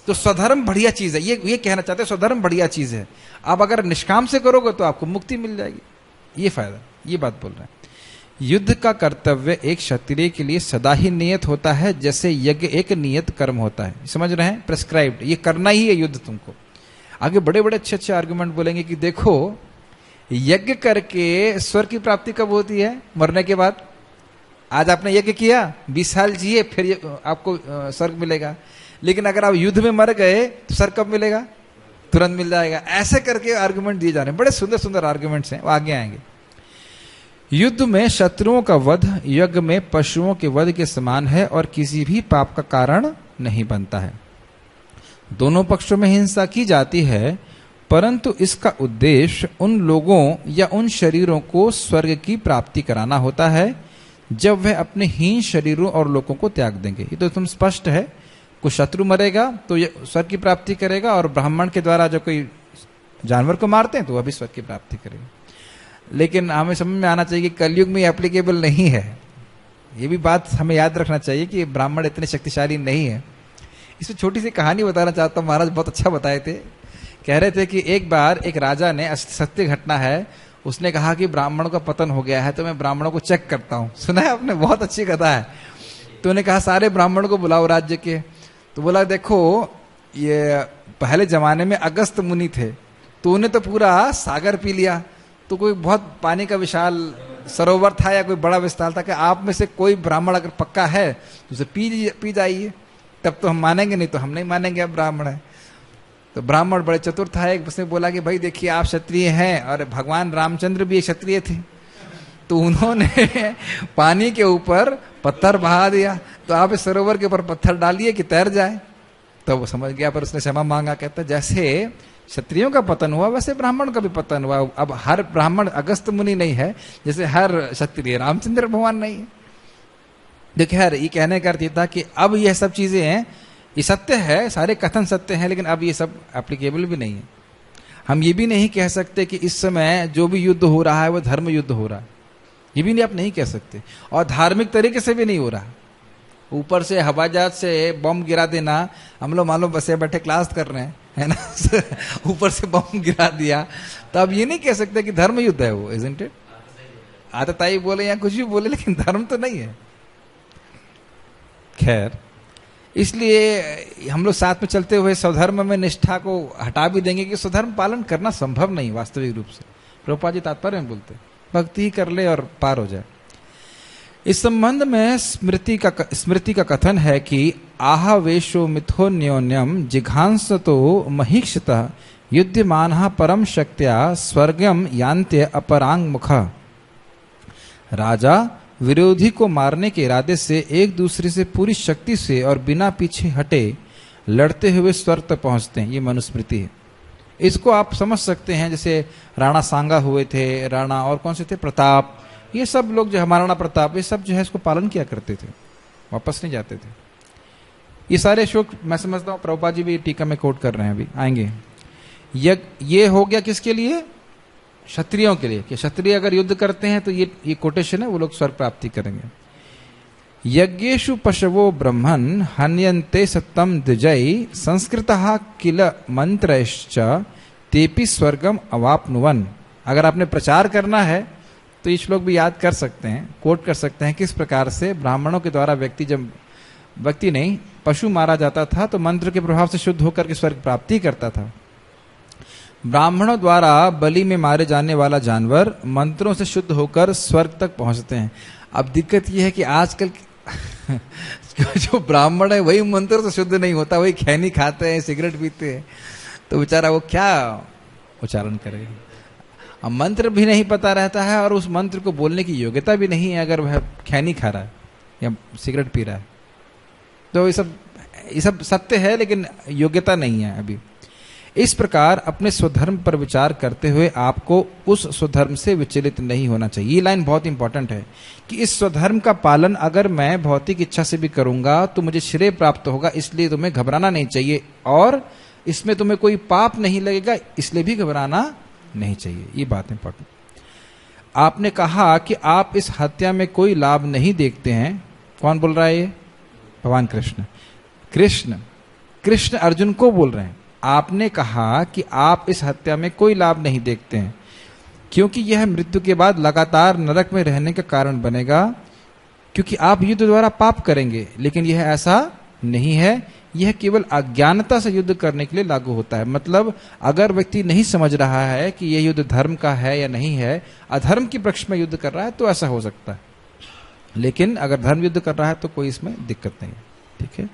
तो स्वधर्म बढ़िया चीज है, ये कहना चाहते हैं स्वधर्म बढ़िया चीज है। आप अगर निष्काम से करोगे तो आपको मुक्ति मिल जाएगी, ये फायदा, ये बात बोल रहे हैं। युद्ध का कर्तव्य एक क्षत्रिय के लिए सदा ही नियत होता है, जैसे यज्ञ एक नियत कर्म होता है। समझ रहे हैं? प्रेस्क्राइब्ड, ये करना ही है युद्ध तुमको। आगे बड़े बड़े अच्छे अच्छे आर्गुमेंट बोलेंगे कि देखो यज्ञ करके स्वर्ग की प्राप्ति कब होती है? मरने के बाद। आज आपने यज्ञ किया, 20 साल जिए, फिर आपको स्वर्ग मिलेगा। लेकिन अगर आप युद्ध में मर गए तो स्वर्ग कब मिलेगा? तुरंत मिल जाएगा। ऐसे करके आर्गुमेंट दिए जा रहे हैं, बड़े सुंदर सुंदर आर्गुमेंट्स हैं, वो आगे आएंगे। युद्ध में शत्रुओं का वध यज्ञ में पशुओं के वध के समान है और किसी भी पाप का कारण नहीं बनता है। दोनों पक्षों में हिंसा की जाती है, परंतु इसका उद्देश्य उन लोगों या उन शरीरों को स्वर्ग की प्राप्ति कराना होता है जब वह अपने हीन शरीरों और लोगों को त्याग देंगे। ये तो तुम स्पष्ट है, कोई शत्रु मरेगा तो ये स्वर्ग की प्राप्ति करेगा, और ब्राह्मण के द्वारा जो कोई जानवर को मारते हैं तो वह भी स्वर्ग की प्राप्ति करेगा। लेकिन हमें समझ में आना चाहिए कि कलयुग में एप्लीकेबल नहीं है। ये भी बात हमें याद रखना चाहिए कि ब्राह्मण इतने शक्तिशाली नहीं है। इसमें छोटी सी कहानी बताना चाहता हूँ, महाराज बहुत अच्छा बताए थे। कह रहे थे कि एक बार एक राजा ने, सत्य घटना है, उसने कहा कि ब्राह्मणों का पतन हो गया है तो मैं ब्राह्मणों को चेक करता हूँ। सुना है आपने? बहुत अच्छी कथा है। तो उन्होंने कहा सारे ब्राह्मणों को बुलाओ राज्य के। तो बोला देखो ये पहले जमाने में अगस्त मुनि थे, तो उन्हें तो पूरा सागर पी लिया, तो कोई बहुत पानी का विशाल सरोवर था या कोई बड़ा विस्तार था कि आप में से कोई ब्राह्मण अगर पक्का है तो उसे पी जाइए, तब तो हम मानेंगे, नहीं तो हम नहीं मानेंगे अब ब्राह्मण है। तो ब्राह्मण बड़े चतुर था, एक उसने बोला कि भाई देखिए आप क्षत्रिय हैं और भगवान रामचंद्र भी एक क्षत्रिय थे, तो उन्होंने पानी के ऊपर पत्थर बहा दिया, तो आप इस सरोवर के ऊपर पत्थर डालिए कि तैर जाए। तो वो समझ गया, पर उसने क्षमा मांगा। कहता जैसे क्षत्रियों का पतन हुआ वैसे ब्राह्मण का भी पतन हुआ। अब हर ब्राह्मण अगस्त मुनि नहीं है, जैसे हर क्षत्रिय रामचंद्र भगवान नहीं है। देखिए खैर ये कहने का अर्थ ये था कि अब यह सब चीजें हैं, ये सत्य है, सारे कथन सत्य हैं, लेकिन अब ये सब एप्लीकेबल भी नहीं है। हम ये भी नहीं कह सकते कि इस समय जो भी युद्ध हो रहा है वो धर्म युद्ध हो रहा है, ये भी नहीं आप नहीं कह सकते। और धार्मिक तरीके से भी नहीं हो रहा। ऊपर से हवाई जहाज से बम गिरा देना, हम लोग मान लो बसे बैठे क्लास कर रहे हैं, है ना, ऊपर से बम गिरा दिया, तो अब ये नहीं कह सकते कि धर्म युद्ध है वो, इजंट इट? आतताई बोले या कुछ भी बोले, लेकिन धर्म तो नहीं है। खैर, इसलिए हम लोग साथ में चलते हुए स्वधर्म में निष्ठा को हटा भी देंगे कि स्वधर्म पालन करना संभव नहीं वास्तविक रूप से। प्रभुपाद जी तात्पर्य में बोलते भक्ति ही कर ले और पार हो जाए। इस संबंध में स्मृति का कथन है कि आहावेशो मिथोन्योन्यम जिघांसतो महिक्षितः युध्यमानः परम शक्त्या स्वर्गम यान्त्य अपरांग मुखा। राजा विरोधी को मारने के इरादे से एक दूसरे से पूरी शक्ति से और बिना पीछे हटे लड़ते हुए स्वर्ग तक पहुंचते हैं। ये मनुस्मृति है। इसको आप समझ सकते हैं, जैसे राणा सांगा हुए थे, राणा और कौन से थे, प्रताप, ये सब लोग जो महाराणा प्रताप, ये सब जो है इसको पालन किया करते थे, वापस नहीं जाते थे। ये सारे श्लोक मैं समझता हूँ प्रभुपाद जी भी टीका में कोट कर रहे हैं, अभी आएंगे। ये हो गया किसके लिए? क्षत्रियों के लिए, कि क्षत्रिय अगर युद्ध करते हैं तो ये कोटेशन है, वो लोग स्वर्ग प्राप्ति करेंगे। यज्ञेषु पशवो ब्रह्मन् हन्यन्ते सत्तम द्विजै संस्कृतः किल मंत्रश्च तेपि स्वर्गम अवाप्नुवन। अगर आपने प्रचार करना है तो ये श्लोक भी याद कर सकते हैं, कोट कर सकते हैं, किस प्रकार से ब्राह्मणों के द्वारा व्यक्ति नहीं पशु मारा जाता था तो मंत्र के प्रभाव से शुद्ध होकर के स्वर्ग प्राप्ति करता था। ब्राह्मणों द्वारा बलि में मारे जाने वाला जानवर मंत्रों से शुद्ध होकर स्वर्ग तक पहुंचते हैं। अब दिक्कत यह है कि आजकल जो ब्राह्मण है वही मंत्र से शुद्ध नहीं होता, वही खैनी खाते हैं, सिगरेट पीते हैं, तो बेचारा वो क्या उच्चारण करेगा? अब मंत्र भी नहीं पता रहता है और उस मंत्र को बोलने की योग्यता भी नहीं है अगर वह खैनी खा रहा है या सिगरेट पी रहा है। तो ये सब सत्य है लेकिन योग्यता नहीं है अभी। इस प्रकार अपने स्वधर्म पर विचार करते हुए आपको उस स्वधर्म से विचलित नहीं होना चाहिए। ये लाइन बहुत इंपॉर्टेंट है कि इस स्वधर्म का पालन अगर मैं भौतिक इच्छा से भी करूंगा तो मुझे श्रेय प्राप्त होगा, इसलिए तुम्हें घबराना नहीं चाहिए, और इसमें तुम्हें कोई पाप नहीं लगेगा, इसलिए भी घबराना नहीं चाहिए। ये बात इंपॉर्टेंट। आपने कहा कि आप इस हत्या में कोई लाभ नहीं देखते हैं। कौन बोल रहा है? ये भगवान कृष्ण अर्जुन को बोल रहे हैं। आपने कहा कि आप इस हत्या में कोई लाभ नहीं देखते हैं क्योंकि यह मृत्यु के बाद लगातार नरक में रहने का कारण बनेगा, क्योंकि आप युद्ध द्वारा पाप करेंगे। लेकिन यह ऐसा नहीं है, यह केवल अज्ञानता से युद्ध करने के लिए लागू होता है। मतलब अगर व्यक्ति नहीं समझ रहा है कि यह युद्ध धर्म का है या नहीं है, अधर्म के पक्ष में युद्ध कर रहा है तो ऐसा हो सकता है, लेकिन अगर धर्म युद्ध कर रहा है तो कोई इसमें दिक्कत नहीं है। ठीक है।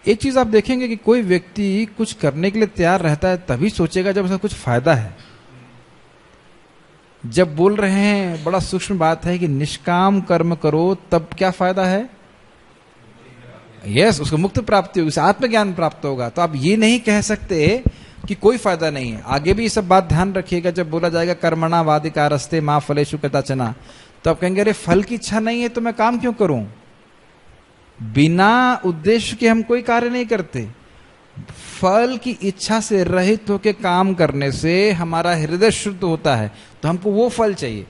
एक चीज आप देखेंगे कि कोई व्यक्ति कुछ करने के लिए तैयार रहता है तभी सोचेगा जब उसका कुछ फायदा है। जब बोल रहे हैं, बड़ा सूक्ष्म बात है कि निष्काम कर्म करो तब क्या फायदा है? यस, उसको मुक्ति प्राप्ति होगी, उसे आत्मज्ञान प्राप्त होगा। तो आप ये नहीं कह सकते कि कोई फायदा नहीं है। आगे भी ये सब बात ध्यान रखिएगा, जब बोला जाएगा कर्मणा वादिकारस्ते मां फलेषु कदाचन, तो आप कहेंगे अरे फल की इच्छा नहीं है तो मैं काम क्यों करूं? बिना उद्देश्य के हम कोई कार्य नहीं करते। फल की इच्छा से रहित होकर काम करने से हमारा हृदय शुद्ध होता है, तो हमको वो फल चाहिए।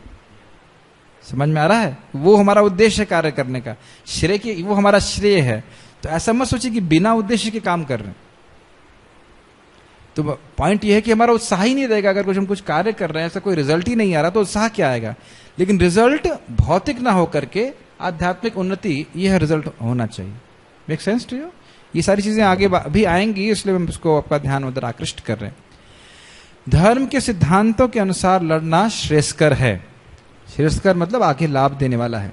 समझ में आ रहा है? वो हमारा उद्देश्य कार्य करने का, श्रेय की वो हमारा श्रेय है। तो ऐसा मत सोचिए कि बिना उद्देश्य के काम कर रहे हैं। तो पॉइंट ये है कि हमारा उत्साह ही नहीं रहेगा। अगर कुछ हम कुछ कार्य कर रहे हैं, ऐसा कोई रिजल्ट ही नहीं आ रहा तो उत्साह क्या आएगा? लेकिन रिजल्ट भौतिक ना होकर के आध्यात्मिक उन्नति, यह रिजल्ट होना चाहिए। Make sense to you? ये सारी चीजें आगे भी आएंगी, इसलिए हम उसको आपका ध्यान उधर आकृष्ट कर रहे हैं। धर्म के सिद्धांतों के अनुसार लड़ना श्रेयस्कर है। श्रेयस्कर मतलब आगे लाभ देने वाला है।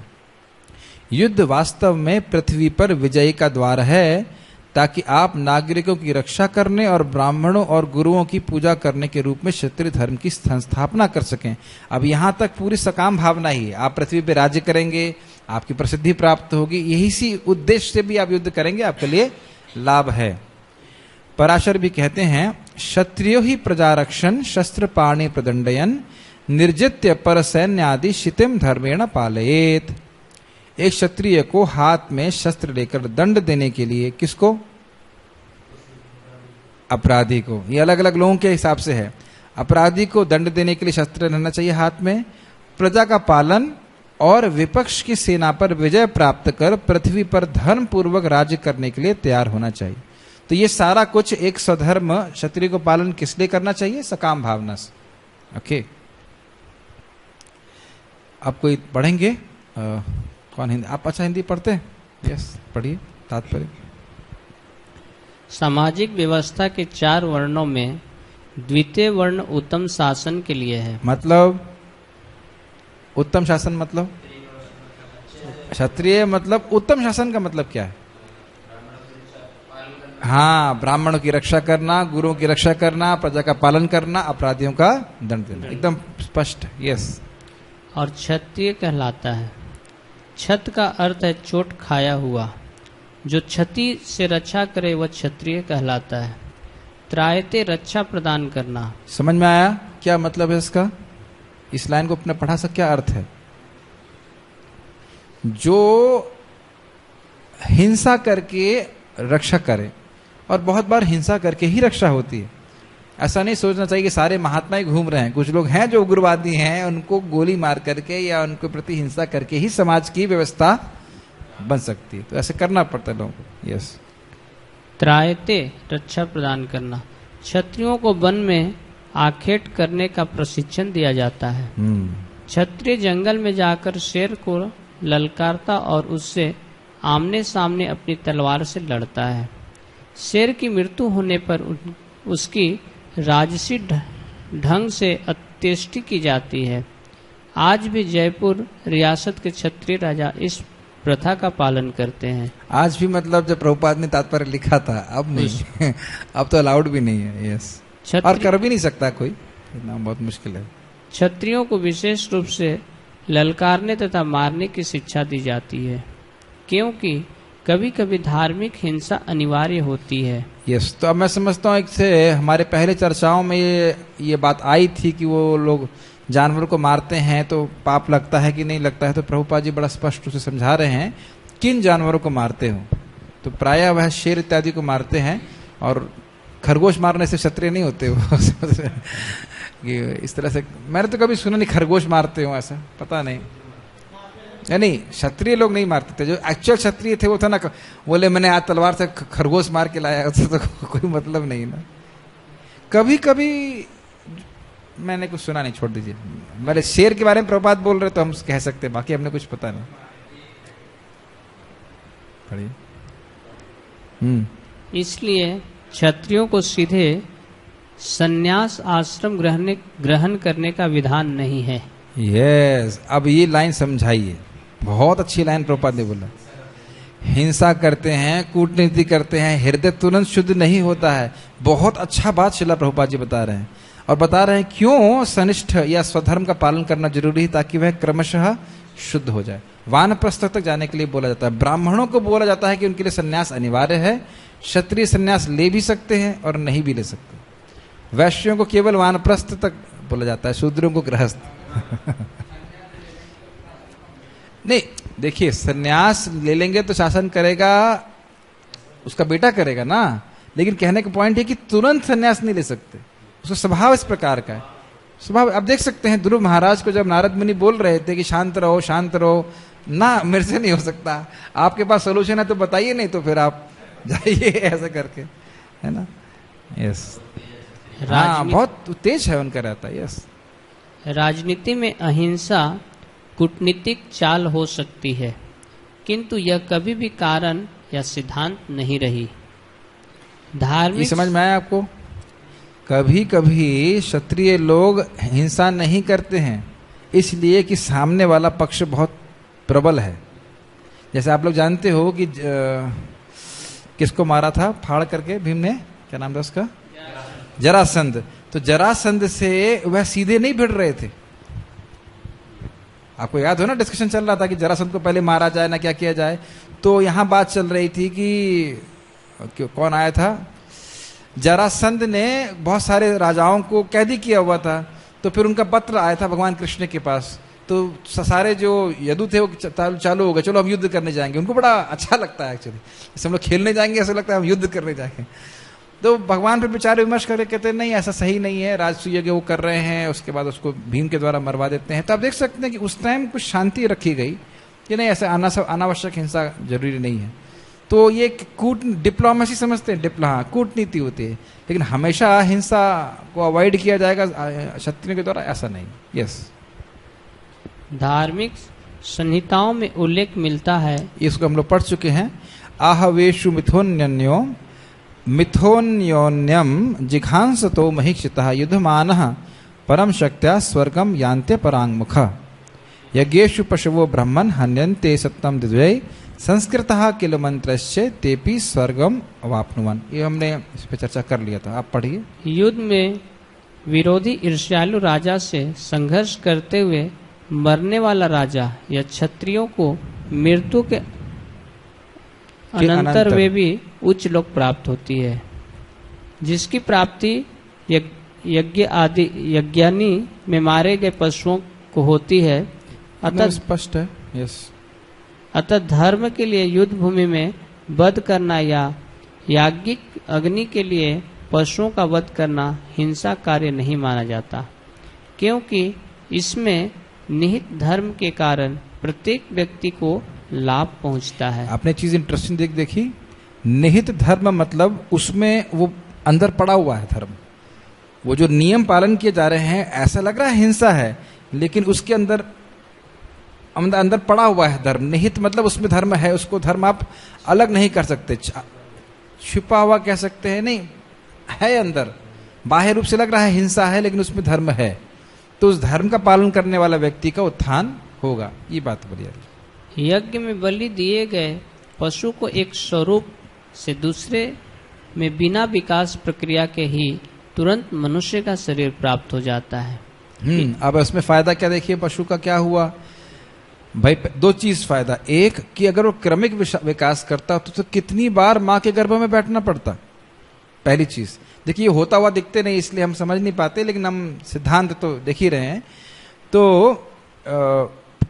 युद्ध वास्तव में पृथ्वी पर विजय का द्वार है, ताकि आप नागरिकों की रक्षा करने और ब्राह्मणों और गुरुओं की पूजा करने के रूप में क्षत्रिय धर्म की स्थापना कर सकें। अब यहां तक पूरी सकाम भावना ही है। आप पृथ्वी पर राज्य करेंगे, आपकी प्रसिद्धि प्राप्त होगी, यही सी उद्देश्य से भी आप युद्ध करेंगे, आपके लिए लाभ है। पराशर भी कहते हैं, क्षत्रियो ही प्रजारक्षण शस्त्र पाणि प्रदंडयन निर्जित्य पर सैन्य आदि शितिम धर्मेण पालयेत। एक क्षत्रिय को हाथ में शस्त्र लेकर दंड देने के लिए, किसको? अपराधी को। ये अलग अलग लोगों के हिसाब से है। अपराधी को दंड देने के लिए शस्त्र रहना चाहिए हाथ में, प्रजा का पालन और विपक्ष की सेना पर विजय प्राप्त कर पृथ्वी पर धर्म पूर्वक राज्य करने के लिए तैयार होना चाहिए। तो ये सारा कुछ एक स्वधर्म क्षत्रिय को पालन किस लिए करना चाहिए? सकाम भावना से। ओके, आप कोई पढ़ेंगे? कौन हिंदी? आप अच्छा हिंदी पढ़ते हैं? यस, पढ़िए तात्पर्य। सामाजिक व्यवस्था के 4 वर्णों में द्वितीय वर्ण उत्तम शासन के लिए है। मतलब उत्तम शासन मतलब क्षत्रिय मतलब उत्तम शासन का मतलब क्या है? हाँ, ब्राह्मणों की रक्षा करना, गुरुओं की रक्षा करना, प्रजा का पालन करना, अपराधियों का दंड देना, एकदम स्पष्ट। यस। और क्षत्रिय कहलाता है, छत का अर्थ है चोट खाया हुआ, जो क्षति से रक्षा करे वह क्षत्रिय कहलाता है। त्रायते रक्षा प्रदान करना। समझ में आया क्या मतलब है इसका? इस लाइन को अपने पढ़ा सक, क्या अर्थ है? जो हिंसा करके रक्षा करे, और बहुत बार हिंसा करके ही रक्षा होती है। ऐसा नहीं सोचना चाहिए कि सारे महात्मा ही घूम रहे हैं। कुछ लोग हैं जो उग्रवादी हैं, उनको गोली मार करके या उनके प्रति हिंसा करके ही समाज की व्यवस्था बन सकती है। तो ऐसे करना पड़ता है लोगों को। यस। त्रायते रक्षा प्रदान करना। क्षत्रियों को वन में आखेट करने का प्रशिक्षण दिया जाता है। क्षत्रिय जंगल में जाकर शेर को ललकारता और उससे आमने सामने अपनी तलवार से लड़ता है। शेर की मृत्यु होने पर उसकी राजसी ढंग से अंत्येष्टि की जाती है। आज भी जयपुर रियासत के क्षत्रिय राजा इस प्रथा का पालन करते हैं। आज भी मतलब जब प्रभुपाद ने तात्पर्य लिखा था, अब नहीं अब तो अलाउड भी नहीं है। यस। और कर भी नहीं सकता कोई, इतना बहुत मुश्किल है। क्षत्रियों को विशेष रूप से ललकारने तथा मारने की शिक्षा दी जाती है, क्योंकि कभी कभी धार्मिक हिंसा अनिवार्य होती है। यस। तो अब मैं समझता हूँ एक से हमारे पहले चर्चाओं में ये बात आई थी कि वो लोग जानवरों को मारते हैं तो पाप लगता है कि नहीं लगता है। तो प्रभुपाद जी बड़ा स्पष्ट रूप से समझा रहे हैं किन जानवरों को मारते हो। तो प्रायः वह शेर इत्यादि को मारते हैं, और खरगोश मारने से क्षत्रिय नहीं होते वो इस तरह से मैंने तो कभी सुना नहीं खरगोश मारते हो, ऐसा पता नहीं। नहीं, क्षत्रिय लोग नहीं मारते थे। जो एक्चुअल क्षत्रिय थे वो था ना, बोले मैंने आज तलवार से खरगोश मार के लाया, उससे तो कोई मतलब नहीं ना। कभी कभी मैंने कुछ सुना नहीं, छोड़ दीजिए। मेरे शेर के बारे में प्रभुपाद बोल रहे तो हम कह सकते हैं, बाकी हमने कुछ पता नहीं। पढ़िए। इसलिए क्षत्रियों को सीधे संन्यास आश्रम ग्रहण करने का विधान नहीं है। यस। अब ये लाइन समझाइए, बहुत अच्छी लाइन प्रभुपाद ने बोला। हिंसा करते हैं, कूटनीति करते हैं, हृदय तुरंत शुद्ध नहीं होता है। बहुत अच्छा बात शिला प्रभुपाद जी बता रहे हैं, और बता रहे हैं क्यों सनिष्ठ या स्वधर्म का पालन करना जरूरी है, ताकि वह क्रमशः शुद्ध हो जाए। वानप्रस्थ तक जाने के लिए बोला जाता है। ब्राह्मणों को बोला जाता है कि उनके लिए संन्यास अनिवार्य है। क्षत्रिय संन्यास ले भी सकते हैं और नहीं भी ले सकते। वैश्यों को केवल वानप्रस्थ तक बोला जाता है, शूद्रों को गृहस्थ नहीं। देखिए, संन्यास ले लेंगे तो शासन करेगा, उसका बेटा करेगा ना। लेकिन कहने का पॉइंट है कि तुरंत संन्यास नहीं ले सकते, उसका स्वभाव इस प्रकार का है। स्वभाव अब देख सकते हैं, ध्रुव महाराज को जब नारद मुनि बोल रहे थे कि शांत रहो शांत रहो, ना मेरे से नहीं हो सकता, आपके पास सोल्यूशन है तो बताइए, नहीं तो फिर आप जाइए ऐसे करके, है ना। यस। हाँ, बहुत तेज है उनका रहता है। यस। राजनीति में अहिंसा कूटनीतिक चाल हो सकती है, किंतु यह कभी भी कारण या सिद्धांत नहीं रही। धार्मिक समझ में आया आपको? कभी कभी क्षत्रिय लोग हिंसा नहीं करते हैं, इसलिए कि सामने वाला पक्ष बहुत प्रबल है। जैसे आप लोग जानते हो कि किसको मारा था फाड़ करके भीम ने, क्या नाम था उसका? जरासंध। तो जरासंध से वह सीधे नहीं भिड़ रहे थे। आपको याद हो ना, डिस्कशन चल रहा था कि जरासंध को पहले मारा जाए ना क्या किया जाए। तो यहां बात चल रही थी कि कौन आया था, जरासंध ने बहुत सारे राजाओं को कैदी किया हुआ था। तो फिर उनका पत्र आया था भगवान कृष्ण के पास। तो सारे जो यदु थे वो चालू हो गए, चलो हम युद्ध करने जाएंगे। उनको बड़ा अच्छा लगता है एक्चुअली, जैसे हम लोग खेलने जाएंगे ऐसा लगता है हम युद्ध करने जाएंगे। तो भगवान फिर विचार विमर्श करके कहते हैं नहीं ऐसा सही नहीं है, राजसूय यज्ञ वो कर रहे हैं, उसके बाद उसको भीम के द्वारा मरवा देते हैं। तो आप देख सकते हैं कि उस टाइम कुछ शांति रखी गई कि नहीं, ऐसे अनावश्यक हिंसा जरूरी नहीं है। तो ये डिप्लोमेसी समझते हैं, हाँ कूटनीति होती है, लेकिन हमेशा हिंसा को अवॉइड किया जाएगा क्षत्रियों के द्वारा, ऐसा नहीं। यस। धार्मिक संहिताओं में उल्लेख मिलता है, इसको हम लोग पढ़ चुके हैं। आहवेशु मिथोन्योन्यम जिघांसतो महिक्षितः युद्धमानः परम शक्त्या स्वर्गम यान्त्य परांगमुख। यज्ञेषु पशवो ब्रह्मन् हन्यन्ते सत्यम द्विजय संस्कृतः किल मंत्रस्य तेपि स्वर्गम अवाप्नुवन। ये हमने इस पे चर्चा कर लिया था, आप पढ़िए। युद्ध में विरोधी ईर्ष्यालु राजा से संघर्ष करते हुए मरने वाला राजा या क्षत्रियों को मृत्यु के अनंतर वे भी उच्च लोक प्राप्त होती है, जिसकी प्राप्ति यज्ञ आदि यज्ञानी में मारे गए पशुओं को होती है। अतः स्पष्ट है। यस। अतः धर्म के लिए युद्ध भूमि में वध करना या याज्ञिक अग्नि के लिए पशुओं का वध करना हिंसा कार्य नहीं माना जाता, क्योंकि इसमें निहित धर्म के कारण प्रत्येक व्यक्ति को लाभ पहुंचता है। आपने चीज इंटरेस्टिंग देखी, निहित धर्म मतलब उसमें वो अंदर पड़ा हुआ है धर्म, वो जो नियम पालन किए जा रहे हैं, ऐसा लग रहा है हिंसा है, लेकिन उसके अंदर अंदर पड़ा हुआ है धर्म। निहित मतलब उसमें धर्म है, उसको धर्म आप अलग नहीं कर सकते, छुपा हुआ कह सकते हैं, नहीं है अंदर। बाह्य रूप से लग रहा है हिंसा है, लेकिन उसमें धर्म है, तो उस धर्म का पालन करने वाला व्यक्ति का उत्थान होगा। ये बात बढ़िया। यज्ञ में बलि दिए गए पशु को एक स्वरूप से दूसरे में बिना विकास प्रक्रिया के ही तुरंत मनुष्य का शरीर प्राप्त हो जाता है। अब इसमें फायदा क्या देखिए, पशु का क्या हुआ भाई, दो चीज फायदा। एक कि अगर वो क्रमिक विकास करता तो कितनी बार माँ के गर्भ में बैठना पड़ता, पहली चीज। देखिए ये होता हुआ दिखते नहीं इसलिए हम समझ नहीं पाते, लेकिन हम सिद्धांत तो देख ही रहे हैं। तो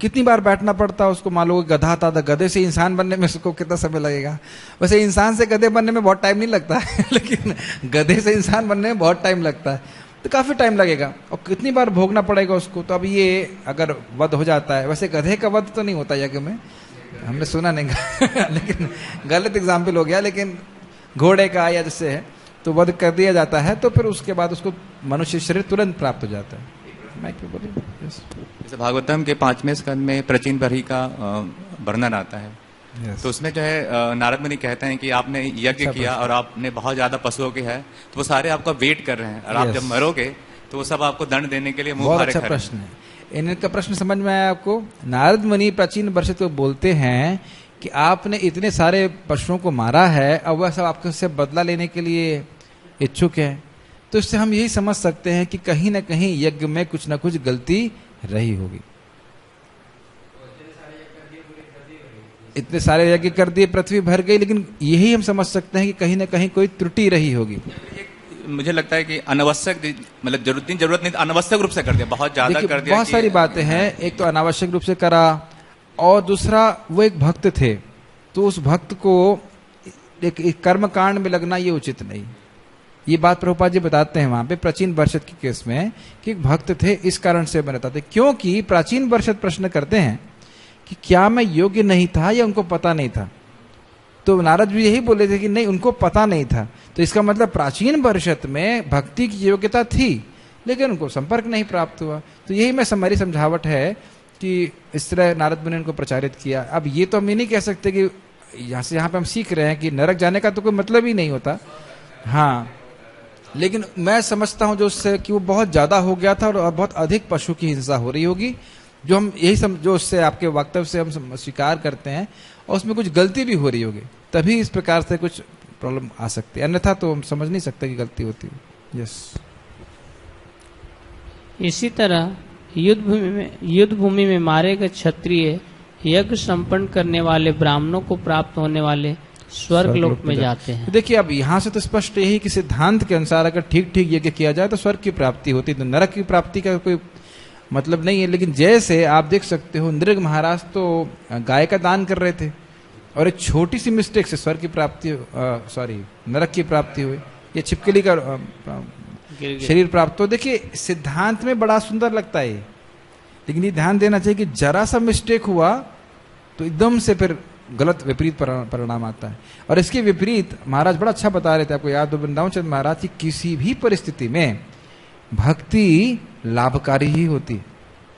कितनी बार बैठना पड़ता उसको, मान लो गधा था तो गधे से इंसान बनने में उसको कितना समय लगेगा। वैसे इंसान से गधे बनने में बहुत टाइम नहीं लगता है लेकिन गधे से इंसान बनने में बहुत टाइम लगता है, तो काफी टाइम लगेगा और कितनी बार भोगना पड़ेगा उसको। तो अब ये अगर वध हो जाता है, वैसे गधे का वध तो नहीं होता यज्ञ में, हमने सुना नहीं लेकिन गलत एग्जाम्पल हो गया, लेकिन घोड़े का या जैसे है तो वध कर दिया जाता है, तो फिर उसके बाद उसको मनुष्य शरीर तुरंत प्राप्त हो जाता है। जैसे भागवतम के 5वें स्कंद में प्राचीन बरही का वर्णन आता है। तो उसमें जो है नारद मुनि कहते हैं कि आपने यज्ञ किया और आपने बहुत ज्यादा पशुओं के है, तो वो सारे आपका वेट कर रहे हैं, और आप जब मरोगे तो वो सब आपको दंड देने के लिए मुंह फाड़े खड़े हैं। प्रश्न है, इनका प्रश्न समझ में आया आपको। नारद मुनि प्राचीन वर्ष को बोलते हैं कि आपने इतने सारे पशुओं को मारा है, अब वह सब आपके से बदला लेने के लिए इच्छुक है। तो इससे हम यही समझ सकते हैं कि कहीं ना कहीं यज्ञ में कुछ ना कुछ गलती रही होगी। इतने सारे यज्ञ कर दिए, पृथ्वी भर गई, लेकिन यही हम समझ सकते हैं कि कहीं ना कहीं कोई त्रुटि रही होगी। मुझे लगता है कि अनावश्यक, मतलब जरूरत नहीं, अनावश्यक रूप से कर दिया, बहुत ज्यादा कर दिया। बहुत सारी बातें हैं, एक तो अनावश्यक रूप से करा, और दूसरा वो एक भक्त थे, तो उस भक्त को एक कर्म कांड में लगना ये उचित नहीं। ये बात प्रभुपाद जी बताते हैं वहां पे प्राचीन वर्षद के केस में कि एक भक्त थे, इस कारण से बताते, क्योंकि प्राचीन वर्षद प्रश्न करते हैं कि क्या मैं योग्य नहीं था या उनको पता नहीं था। तो नारद भी यही बोले थे कि नहीं, उनको पता नहीं था। तो इसका मतलब प्राचीन वर्षद में भक्ति की योग्यता थी, लेकिन उनको संपर्क नहीं प्राप्त हुआ। तो यही मैं हमारी समझावट है कि इस तरह नारद मुनि ने उनको प्रचारित किया। अब ये तो हम ये नहीं कह सकते कि यहाँ से यहाँ पे हम सीख रहे हैं कि नरक जाने का तो कोई मतलब ही नहीं होता। हाँ, लेकिन मैं समझता हूँ जो उससे कि वो बहुत ज्यादा हो गया था और बहुत अधिक पशु की हिंसा हो रही होगी, जो हम यही जो उससे आपके वक्तव्य से हम स्वीकार करते हैं, और उसमें कुछ गलती भी हो रही होगी, तभी इस प्रकार से कुछ प्रॉब्लम आ सकती है, अन्यथा तो हम समझ नहीं सकते कि गलती होती है। यस। इसी तरह युद्ध भूमि में मारे गए क्षत्रिय यज्ञ संपन्न करने वाले ब्राह्मणों को प्राप्त होने वाले स्वर्ग लोक में जाते हैं। देखिए अब यहाँ से तो स्पष्ट यही कि सिद्धांत के अनुसार अगर ठीक ठीक यज्ञ किया जाए तो स्वर्ग की प्राप्ति होती है, तो नरक की प्राप्ति का कोई मतलब नहीं है। लेकिन जैसे आप देख सकते हो, नृग महाराज तो गाय का दान कर रहे थे और एक छोटी सी मिस्टेक से स्वर्ग की प्राप्ति, नरक की प्राप्ति हुई, या छिपकली का शरीर प्राप्त हो। देखिए सिद्धांत में बड़ा सुंदर लगता है, लेकिन ये ध्यान देना चाहिए कि जरा सा मिस्टेक हुआ तो एकदम से फिर गलत विपरीत परिणाम आता है। और इसके विपरीत महाराज बड़ा अच्छा बता रहे थे, आपको याद हो वृंदावन चंद्र महाराज की, किसी भी परिस्थिति में भक्ति लाभकारी ही होती है,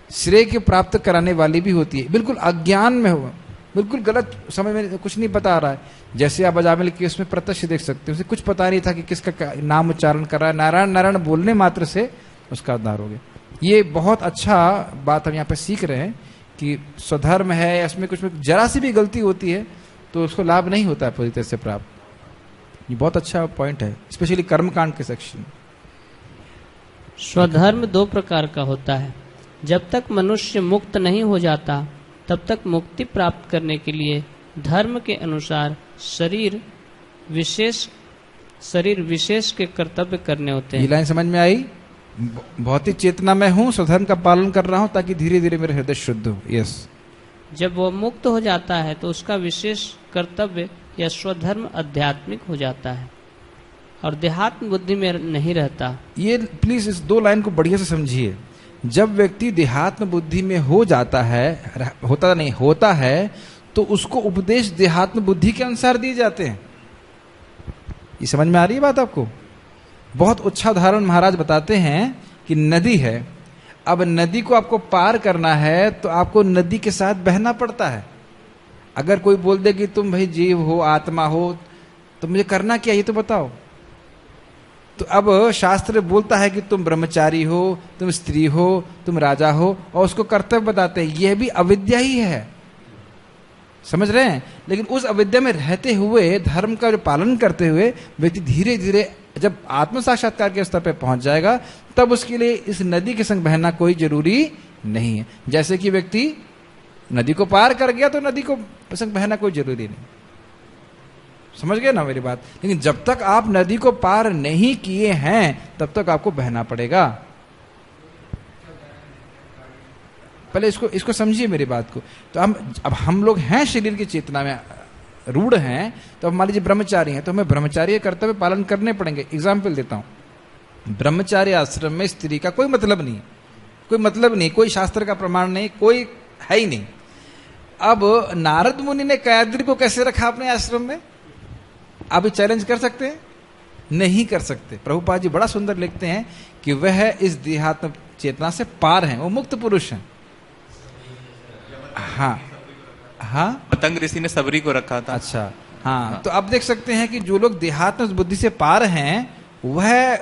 श्रेय के प्राप्त कराने वाली भी होती है। बिल्कुल अज्ञान में हो, बिल्कुल गलत समय में कुछ नहीं पता आ रहा है, जैसे आप अजामिल केस में प्रत्यक्ष देख सकते हो, उसे कुछ पता नहीं था कि किसका नाम उच्चारण कर रहा है, नारायण नारायण बोलने मात्र से उसका उद्धार हो गया। ये बहुत अच्छा बात हम यहाँ पे सीख रहे हैं कि स्वधर्म है, इसमें कुछ में जरा सी भी गलती होती है तो उसको लाभ नहीं होता है पूरी तरह से प्राप्त। ये बहुत अच्छा पॉइंट है, स्पेशली कर्मकांड के सेक्शन। स्वधर्म दो प्रकार का होता है। जब तक मनुष्य मुक्त नहीं हो जाता तब तक मुक्ति प्राप्त करने के लिए धर्म के अनुसार शरीर विशेष के कर्तव्य करने होते हैं। ये लाइन समझ में आई? भौतिक चेतना में हूँ, स्वधर्म का पालन कर रहा हूँ ताकि धीरे धीरे मेरा हृदय शुद्ध हो। यस। जब वो मुक्त हो जाता है तो उसका विशेष कर्तव्य या स्वधर्म आध्यात्मिक हो जाता है और देहात्म बुद्धि में नहीं रहता। ये प्लीज इस दो लाइन को बढ़िया से समझिए। जब व्यक्ति देहात्म बुद्धि में हो जाता है, होता है तो उसको उपदेश देहात्म बुद्धि के अनुसार दिए जाते हैं। ये समझ में आ रही है बात आपको? बहुत अच्छा उदाहरण महाराज बताते हैं कि नदी है। अब नदी को आपको पार करना है तो आपको नदी के साथ बहना पड़ता है। अगर कोई बोल दे कि तुम भाई जीव हो, आत्मा हो, तो मुझे करना क्या ये तो बताओ। तो अब शास्त्र बोलता है कि तुम ब्रह्मचारी हो, तुम स्त्री हो, तुम राजा हो, और उसको कर्तव्य बताते हैं। यह भी अविद्या ही है, समझ रहे हैं? लेकिन उस अविद्या में रहते हुए, धर्म का जो पालन करते हुए व्यक्ति धीरे धीरे जब आत्म साक्षात्कार के स्तर पर पहुंच जाएगा तब उसके लिए इस नदी के संग बहना कोई जरूरी नहीं है। जैसे कि व्यक्ति नदी को पार कर गया तो नदी को संग बहना कोई जरूरी नहीं। समझ गए ना मेरी बात? लेकिन जब तक आप नदी को पार नहीं किए हैं तब तक आपको बहना पड़ेगा। पहले इसको समझिए मेरी बात को। तो अब हम लोग हैं शरीर की चेतना में रूढ़ हैं, तो अब मान लीजिए ब्रह्मचारी हैं तो हमें ब्रह्मचारी कर्तव्य पालन करने पड़ेंगे। एग्जाम्पल देता हूं, ब्रह्मचारी आश्रम में स्त्री का कोई मतलब नहीं, कोई शास्त्र का प्रमाण नहीं, कोई है ही नहीं। अब नारद मुनि ने कयाद्रि को कैसे रखा अपने आश्रम में? आप चैलेंज कर सकते हैं? नहीं कर सकते। प्रभुपाद जी बड़ा सुंदर लिखते हैं कि वह इस देहात्म चेतना से पार हैं, वो मुक्त पुरुष हैं। हाँ, पतंग ऋषि ने सबरी को रखा था। अच्छा, हाँ। तो आप देख सकते हैं कि जो लोग देहात्म बुद्धि से पार हैं वह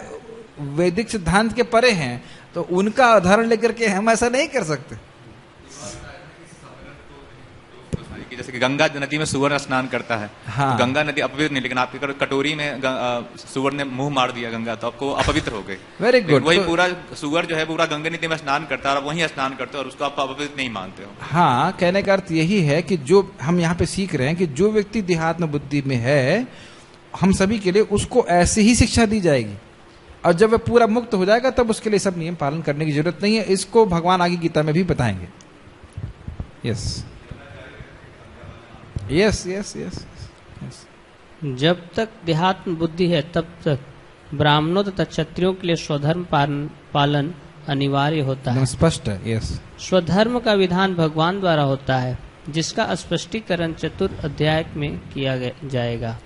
वैदिक सिद्धांत के परे हैं, तो उनका उदाहरण लेकर के हम ऐसा नहीं कर सकते। जैसे कि गंगा नदी में सुअर स्नान करता है, हाँ। तो गंगा नदी अपवित्र नहीं, लेकिन आपके कटोरी में सुअर ने मुंह मार दिया गंगा, तो आपको अपवित्र हो गई। Very good. वही पूरा सुअर जो है पूरा गंगा नदी में स्नान करता है और वहीं स्नान करते हो और उसको आप अपवित्र नहीं मानते हो। हाँ, कहने का अर्थ यही है कि जो हम यहाँ पे सीख रहे हैं कि जो व्यक्ति देहात्म बुद्धि में है, हम सभी के लिए उसको ऐसी ही शिक्षा दी जाएगी, और जब वह पूरा मुक्त हो जाएगा तब उसके लिए सब नियम पालन करने की जरूरत नहीं है। इसको भगवान आगे गीता में भी बताएंगे। Yes yes yes yes yes. जब तक देहात्म बुद्धि है तब तक ब्राह्मणों तथा क्षत्रियों के लिए स्वधर्म पालन अनिवार्य होता है। स्पष्ट है। यस। स्वधर्म का विधान भगवान द्वारा होता है, जिसका स्पष्टीकरण चतुर्थ अध्याय में किया जाएगा।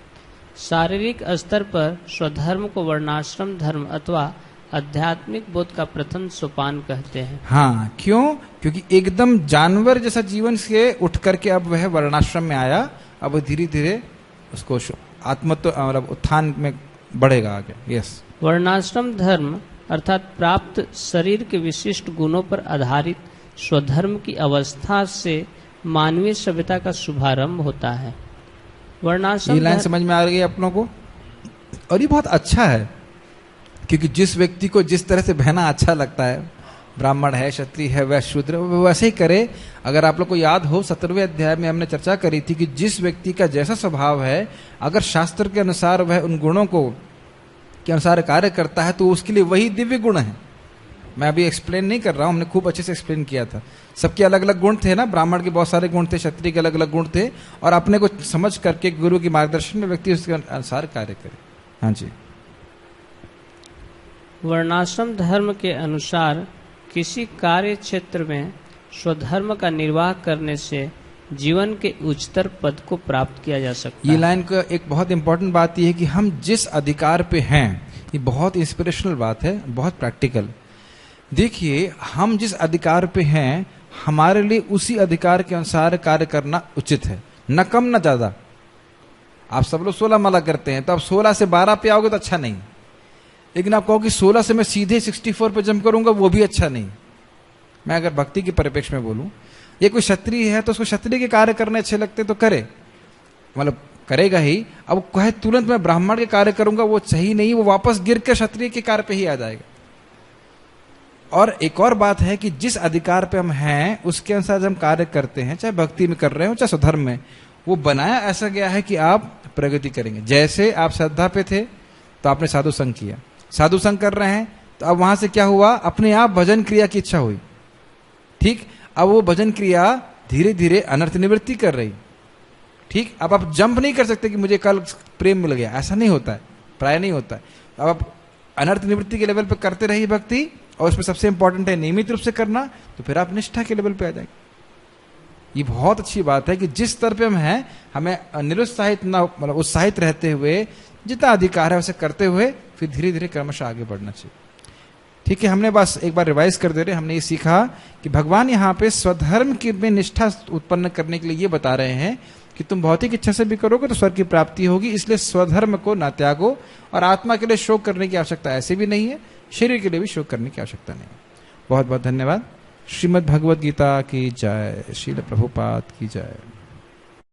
शारीरिक स्तर पर स्वधर्म को वर्णाश्रम धर्म अथवा आध्यात्मिक बोध का प्रथम सोपान कहते हैं। हाँ, क्यों? क्योंकि एकदम जानवर जैसा जीवन से उठ करके अब वह वर्णाश्रम में आया, अब धीरे धीरे उसको आत्मत्व मतलब उत्थान में बढ़ेगा आगे। यस। वर्णाश्रम धर्म अर्थात प्राप्त शरीर के विशिष्ट गुणों पर आधारित स्वधर्म की अवस्था से मानवीय सभ्यता का शुभारंभ होता है। वर्णाश्रम, ये लाइन समझ में आ रही है आप लोगों को? और ये बहुत अच्छा है, क्योंकि जिस व्यक्ति को जिस तरह से बहना अच्छा लगता है, ब्राह्मण है, क्षत्रिय है, वह शूद्र, वैसे ही करे। अगर आप लोग को याद हो 17वें अध्याय में हमने चर्चा करी थी कि जिस व्यक्ति का जैसा स्वभाव है, अगर शास्त्र के अनुसार वह उन गुणों को के अनुसार कार्य करता है तो उसके लिए वही दिव्य गुण है। मैं अभी एक्सप्लेन नहीं कर रहा हूँ, हमने खूब अच्छे से एक्सप्लेन किया था। सबके अलग अलग गुण थे ना, ब्राह्मण के बहुत सारे गुण थे, क्षत्रिय के अलग अलग गुण थे, और अपने को समझ करके गुरु के मार्गदर्शन में व्यक्ति उसके अनुसार कार्य करे। हाँ जी। वर्णाश्रम धर्म के अनुसार किसी कार्य क्षेत्र में स्वधर्म का निर्वाह करने से जीवन के उच्चतर पद को प्राप्त किया जा सकता है। ये लाइन का एक बहुत इंपॉर्टेंट बात यह है कि हम जिस अधिकार पे हैं, ये बहुत इंस्पिरेशनल बात है, बहुत प्रैक्टिकल। देखिए, हम जिस अधिकार पे हैं, हमारे लिए उसी अधिकार के अनुसार कार्य करना उचित है, न कम न ज्यादा। आप सब लोग 16 माला करते हैं, तो आप 16 से 12 पे आओगे तो अच्छा नहीं, लेकिन आप कहो कि 16 से मैं सीधे 64 पे जंप करूंगा, वो भी अच्छा नहीं। मैं अगर भक्ति के परिप्रेक्ष्य में बोलूं, ये कोई क्षत्रिय है तो उसको क्षत्रिय के कार्य करने अच्छे लगते तो करे, मतलब करेगा ही। अब कहे तुरंत मैं ब्राह्मण के कार्य करूंगा, वो सही नहीं, वो वापस गिर के क्षत्रिय के कार्य पे ही आ जाएगा। और एक और बात है कि जिस अधिकार पे हम हैं उसके अनुसार हम कार्य करते हैं, चाहे भक्ति में कर रहे हो चाहे स्वधर्म में, वो बनाया ऐसा गया है कि आप प्रगति करेंगे। जैसे आप श्रद्धा पे थे तो आपने साधु संग किया, साधु संग कर रहे हैं तो अब वहां से क्या हुआ, अपने आप भजन क्रिया की इच्छा हुई, ठीक। अब वो भजन क्रिया धीरे धीरे अनर्थ निवृत्ति कर रही, ठीक। अब आप जंप नहीं कर सकते कि मुझे कल प्रेम मिल गया, ऐसा नहीं होता है, प्राय नहीं होता है। अब आप अनर्थ निवृत्ति के लेवल पे करते रहिए भक्ति, और उसमें सबसे इंपॉर्टेंट है नियमित रूप से करना, तो फिर आप निष्ठा के लेवल पे आ जाएंगे। ये बहुत अच्छी बात है कि जिस स्तर पे हम हैं हमें निरुत्साहित ना, मतलब उत्साहित रहते हुए जितना अधिकार है वैसे करते हुए फिर धीरे धीरे क्रमशः आगे बढ़ना चाहिए। ठीक है, हमने बस एक बार रिवाइज कर दे रहे, हमने ये सीखा कि भगवान यहाँ पे स्वधर्म की में निष्ठा उत्पन्न करने के लिए ये बता रहे हैं कि तुम भौतिक इच्छा से भी करोगे तो स्वर्ग की प्राप्ति होगी, इसलिए स्वधर्म को ना त्यागो। और आत्मा के लिए शोक करने की आवश्यकता ऐसे भी नहीं है, शरीर के लिए भी शोक करने की आवश्यकता नहीं। बहुत बहुत धन्यवाद। श्रीमद् भगवद गीता की जय, श्रील प्रभुपाद की जय।